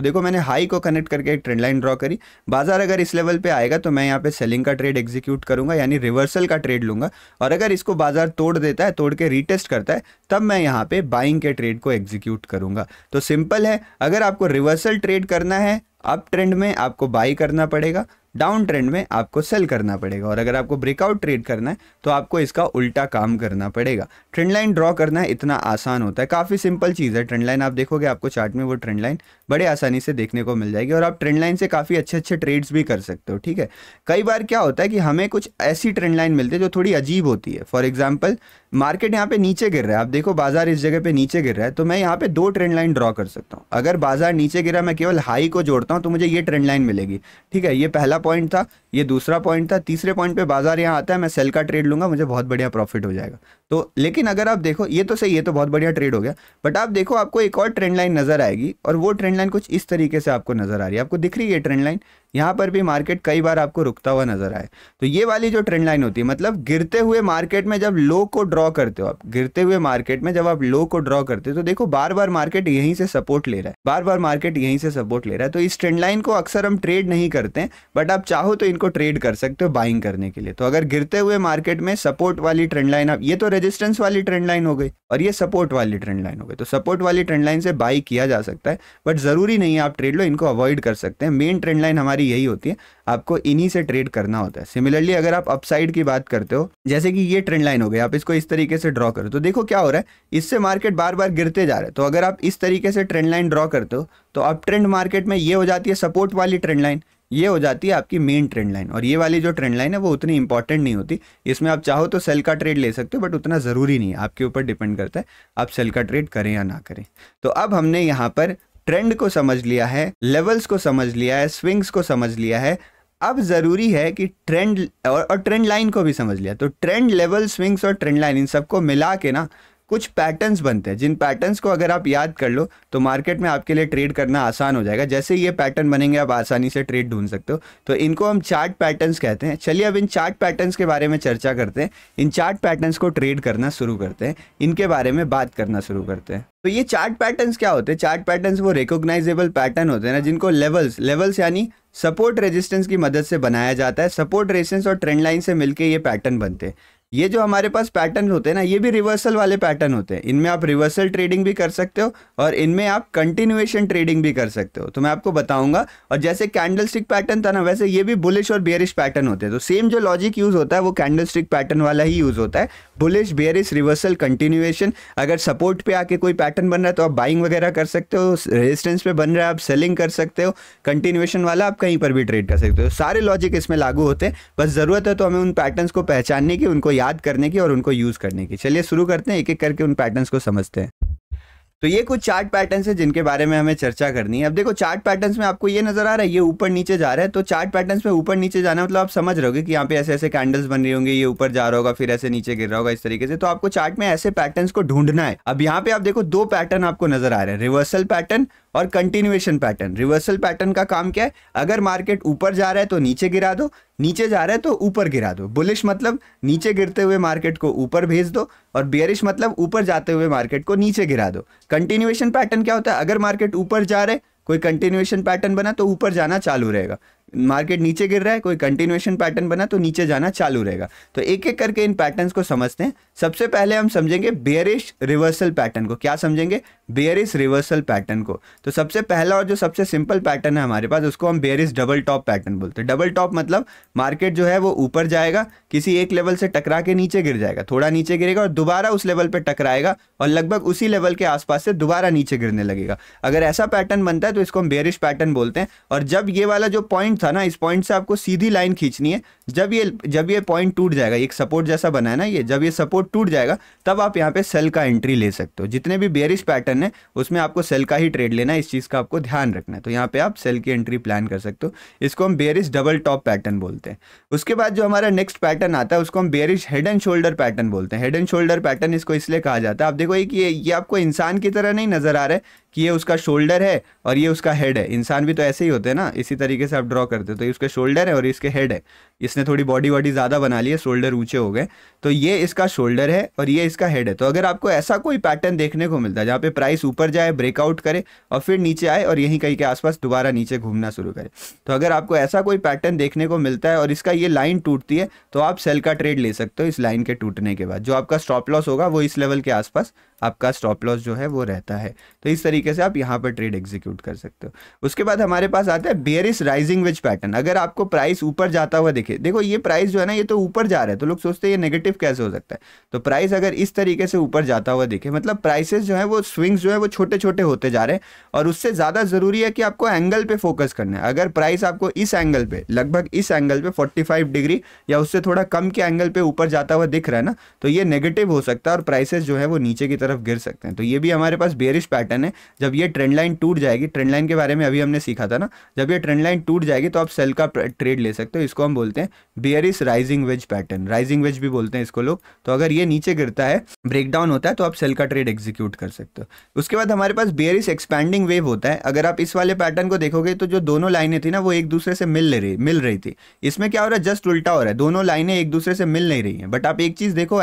देखो मैंने हाई को कनेक्ट करके एक ट्रेंड लाइन ड्रॉ करी। बाजार अगर इस लेवल पे आएगा तो मैं यहाँ पे सेलिंग का ट्रेड एग्जीक्यूट करूंगा, यानी रिवर्सल का ट्रेड लूंगा। और अगर इसको बाजार तोड़ देता है, तोड़ के रीटेस्ट करता है, तब मैं यहाँ पे बाइंग के ट्रेड को एग्जीक्यूट करूंगा। तो सिंपल है, अगर आपको रिवर्सल ट्रेड करना है अप ट्रेंड में आपको बाई करना पड़ेगा, डाउन ट्रेंड में आपको सेल करना पड़ेगा, और अगर आपको ब्रेकआउट ट्रेड करना है तो आपको इसका उल्टा काम करना पड़ेगा। ट्रेंड लाइन ड्रॉ करना है इतना आसान होता है, काफ़ी सिंपल चीज़ है। ट्रेंड लाइन आप देखोगे आपको चार्ट में वो ट्रेंड लाइन बड़े आसानी से देखने को मिल जाएगी और आप ट्रेंड लाइन से काफ़ी अच्छे अच्छे ट्रेड्स भी कर सकते हो। ठीक है, कई बार क्या होता है कि हमें कुछ ऐसी ट्रेंड लाइन मिलती है जो थोड़ी अजीब होती है। फॉर एग्जाम्पल मार्केट यहाँ पे नीचे गिर रहा है, आप देखो बाजार इस जगह पे नीचे गिर रहा है, तो मैं यहाँ पे 2 ट्रेंड लाइन ड्रॉ कर सकता हूँ। अगर बाजार नीचे गिरा, मैं केवल हाई को जोड़ता हूँ तो मुझे ये ट्रेंड लाइन मिलेगी। ठीक है, ये पहला पॉइंट था, ये दूसरा पॉइंट था, तीसरे पॉइंट पे बाजार यहाँ आता है, मैं सेल का ट्रेड लूंगा, मुझे बहुत बढ़िया प्रॉफिट हो जाएगा। तो लेकिन अगर आप देखो, ये तो सही है, तो बहुत बढ़िया ट्रेड हो गया, बट आप देखो आपको एक और ट्रेंड लाइन नजर आएगी और वो ट्रेंड लाइन कुछ इस तरीके से आपको नजर आ रही है। आपको दिख रही है ट्रेंड लाइन, यहाँ पर भी मार्केट कई बार आपको रुकता हुआ नजर आए। तो ये वाली जो ट्रेंड लाइन होती है, मतलब गिरते हुए मार्केट में जब लो को ड्रॉ करते हो आप, गिरते हुए मार्केट में जब आप लो को ड्रॉ करते हो तो देखो बार बार मार्केट यहीं से सपोर्ट ले रहा है, बार बार मार्केट यहीं से सपोर्ट ले रहा है। तो इस ट्रेंड लाइन को अक्सर हम ट्रेड नहीं करते हैं, बट आप चाहो तो इनको ट्रेड कर सकते हो बाइंग करने के लिए। तो अगर गिरते हुए मार्केट में सपोर्ट वाली ट्रेंड लाइन, आप ये तो रेजिस्टेंस वाली ट्रेंड लाइन हो गई और ये सपोर्ट वाली ट्रेंड लाइन हो गई, तो सपोर्ट वाली ट्रेंड लाइन से बाई किया जा सकता है, बट जरूरी नहीं है आप ट्रेड लो, इनको अवॉइड कर सकते हैं। मेन ट्रेंड लाइन हमारी यही होती है, आपको इन्हीं से ट्रेड करना होता है। सिमिलरली अगर आप अपसाइड की बात करते हो, जैसे कि ये ट्रेंड लाइन हो गई, आप इसको इस तरीके से ड्रॉ करो तो देखो क्या हो रहा है, इससे मार्केट बार बार गिरते जा रहा है। तो अगर आप इस तरीके से ट्रेंड लाइन ड्रॉ करते हो तो अप ट्रेंड मार्केट में ये हो जाती है सपोर्ट वाली ट्रेंड लाइन, ये हो जाती है आपकी मेन ट्रेंड लाइन, और ये वाली जो ट्रेंड लाइन है वो उतनी इंपॉर्टेंट नहीं होती। इसमें आप चाहो तो सेल का ट्रेड ले सकते हो, बट उतना ज़रूरी नहीं है, आपके ऊपर डिपेंड करता है आप सेल का ट्रेड करें या ना करें। तो अब हमने यहाँ पर ट्रेंड को समझ लिया है, लेवल्स को समझ लिया है, स्विंग्स को समझ लिया है। अब ज़रूरी है कि ट्रेंड और ट्रेंड लाइन को भी समझ लिया, तो ट्रेंड, लेवल, स्विंग्स और ट्रेंड लाइन, इन सबको मिला के ना कुछ पैटर्न्स बनते हैं, जिन पैटर्न्स को अगर आप याद कर लो तो मार्केट में आपके लिए ट्रेड करना आसान हो जाएगा। जैसे ये पैटर्न बनेंगे आप आसानी से ट्रेड ढूंढ सकते हो, तो इनको हम चार्ट पैटर्न्स कहते हैं। चलिए अब इन चार्ट पैटर्न्स के बारे में चर्चा करते हैं, इन चार्ट पैटर्न्स को ट्रेड करना शुरू करते हैं, इनके बारे में बात करना शुरू करते हैं। तो ये चार्ट पैटर्न्स क्या होते हैं? चार्ट पैटर्न्स वो रिकॉग्नाइजेबल पैटर्न होते हैं ना, जिनको लेवल्स यानी सपोर्ट रेजिस्टेंस की मदद से बनाया जाता है। सपोर्ट रेजिस्टेंस और ट्रेंड लाइन से मिलकर ये पैटर्न बनते हैं। ये जो हमारे पास पैटर्न होते हैं ना, ये भी रिवर्सल वाले पैटर्न होते हैं। इनमें आप रिवर्सल ट्रेडिंग भी कर सकते हो और इनमें आप कंटिन्यूएशन ट्रेडिंग भी कर सकते हो, तो मैं आपको बताऊंगा। और जैसे कैंडलस्टिक पैटर्न था ना, वैसे ये भी बुलिश और बेयरिश पैटर्न होते हैं। तो सेम जो लॉजिक यूज होता है वो कैंडलस्टिक पैटर्न वाला ही यूज होता है, बुलिश, बेयरिश, रिवर्सल, कंटिन्यूएशन। अगर सपोर्ट पे आके कोई पैटर्न बन रहा है तो आप बाइंग वगैरह कर सकते हो, रेजिस्टेंस पे बन रहा है आप सेलिंग कर सकते हो, कंटिन्यूएशन वाला आप कहीं पर भी ट्रेड कर सकते हो। सारे लॉजिक इसमें लागू होते हैं, बस जरूरत है तो हमें उन पैटर्न्स को पहचानने की, उनको याद करने की और उनको यूज करने की। चलिए शुरू करते हैं, एक एक करके उन पैटर्न्स को समझते हैं। तो ये कुछ चार्ट पैटर्न्स है जिनके बारे में हमें चर्चा करनी है। अब देखो चार्ट पैटर्न्स में आपको ये नजर आ रहा है, ये ऊपर नीचे जा रहा है। तो चार्ट पैटर्न्स में ऊपर नीचे जाना मतलब आप समझ रहोगे कि यहाँ पे ऐसे ऐसे कैंडल्स बन रही होंगी, ये ऊपर जा रहा होगा फिर ऐसे नीचे गिर रहा होगा, इस तरीके से। तो आपको चार्ट में ऐसे पैटर्न्स को ढूंढना है। अब यहाँ पे आप देखो दो पैटर्न आपको नजर आ रहे हैं, रिवर्सल पैटर्न और कंटिन्यूएशन पैटर्न। रिवर्सल पैटर्न का काम क्या है, अगर मार्केट ऊपर जा रहा है तो नीचे गिरा दो, नीचे जा रहा है तो ऊपर गिरा दो। बुलिश मतलब नीचे गिरते हुए मार्केट को ऊपर भेज दो, और बेयरिश मतलब ऊपर जाते हुए मार्केट को नीचे गिरा दो। कंटिन्यूएशन पैटर्न क्या होता है, अगर मार्केट ऊपर जा रहा है, कोई कंटिन्यूएशन पैटर्न बना तो ऊपर जाना चालू रहेगा। मार्केट नीचे गिर रहा है, कोई कंटिन्यूएशन पैटर्न बना तो नीचे जाना चालू रहेगा। तो एक एक करके इन पैटर्न्स को समझते हैं। सबसे पहले हम समझेंगे बेयरिश रिवर्सल पैटर्न को। क्या समझेंगे, बेयरिश रिवर्सल पैटर्न को। तो सबसे पहला और जो सबसे सिंपल पैटर्न है हमारे पास, उसको हम बेयरिश डबल टॉप पैटर्न बोलते हैं। डबल टॉप मतलब मार्केट जो है वो ऊपर जाएगा, किसी एक लेवल से टकरा के नीचे गिर जाएगा, थोड़ा नीचे गिरेगा और दोबारा उस लेवल पर टकराएगा और लगभग उसी लेवल के आसपास से दोबारा नीचे गिरने लगेगा। अगर ऐसा पैटर्न बनता है तो इसको हम बेयरिश पैटर्न बोलते हैं। और जब ये वाला जो पॉइंट था ना, इस पॉइंट से आपको सीधी लाइन खींचनी है। जब ये पॉइंट टूट जाएगा, एक सपोर्ट जैसा बना है ना ये, जब ये सपोर्ट टूट जाएगा तब आप यहाँ पे सेल का एंट्री ले सकते हो। जितने भी बेयरिश पैटर्न है उसमें आपको सेल का ही ट्रेड लेना है, इस चीज का आपको ध्यान रखना है। तो यहाँ पे आप सेल की एंट्री प्लान कर सकते हो। इसको हम बेयरिश डबल टॉप पैटर्न बोलते हैं। उसके बाद जो हमारा नेक्स्ट पैटर्न आता है उसको हम bearish head and shoulder pattern बोलते हैं। हेड एंड शोल्डर पैटर्न इसको इसलिए कहा जाता है, आप देखो ये आपको इंसान की तरह नहीं नजर आ रहा है कि ये उसका शोल्डर है और ये उसका हेड है। इंसान भी तो ऐसे ही होते हैं ना, इसी तरीके से आप ड्रॉ करते हो। तो ये उसके शोल्डर है और इसके हेड है। इसने थोड़ी बॉडी ज़्यादा बना ली है, शोल्डर ऊंचे हो गए, तो ये इसका शोल्डर है और ये इसका हेड है। तो अगर आपको ऐसा कोई पैटर्न देखने को मिलता है जहाँ पे प्राइस ऊपर जाए, ब्रेकआउट करे और फिर नीचे आए और यहीं कहीं के आसपास दोबारा नीचे घूमना शुरू करे, तो अगर आपको ऐसा कोई पैटर्न देखने को मिलता है और इसका ये लाइन टूटती है तो आप सेल का ट्रेड ले सकते हो। इस लाइन के टूटने के बाद जो आपका स्टॉप लॉस होगा वो इस लेवल के आसपास आपका स्टॉप लॉस जो है वो रहता है। तो इस तरीके से आप यहाँ पर ट्रेड एग्जीक्यूट कर सकते हो। उसके बाद हमारे पास आता है बेयरिश राइजिंग वेज पैटर्न। अगर आपको प्राइस ऊपर जाता हुआ दिखे, देखो ये प्राइस जो है ना ये तो ऊपर जा रहा है, तो लोग सोचते हैं ये नेगेटिव कैसे हो सकता है। तो प्राइस अगर इस तरीके से ऊपर जाता हुआ दिखे, मतलब प्राइसेस जो है वो स्विंग्स जो है वो छोटे छोटे होते जा रहे हैं। और उससे ज़्यादा ज़रूरी है कि आपको एंगल पे फोकस करना है। अगर प्राइस आपको इस एंगल पे, लगभग इस एंगल पे 45 डिग्री या उससे थोड़ा कम के एंगल पे ऊपर जाता हुआ दिख रहा है ना, तो ये नेगेटिव हो सकता है और प्राइसेस जो है वो नीचे की तरफ गिर सकते हैं। तो ये भी हमारे पास बेयरिश पैटर्न है। जब ये ट्रेंड लाइन टूट जाएगी, ट्रेंड लाइन के बारे में अभी हमने सीखा था ना, जब ये ट्रेंड लाइन टूट जाएगी तो आप सेल का ट्रेड ले सकते हो। इसको हम बोलते हैं bearish rising veg pattern, rising veg भी बोलते हैं इसको लोग। तो अगर ये नीचे गिरता है, ब्रेकडाउन होता है, तो आप सेल का ट्रेड एग्जीक्यूट कर सकते हो। उसके बाद हमारे पास बेयरिश एक्सपैंडिंग वेव होता है। अगर आप इस वाले पैटर्न को देखोगे तो जो दोनों लाइनें थी ना वो एक दूसरे से मिल रही थी। इसमें क्या हो रहा है, जस्ट उल्टा हो रहा है, दोनों लाइनें एक दूसरे से मिल नहीं रही हैं। बट आप एक चीज देखो,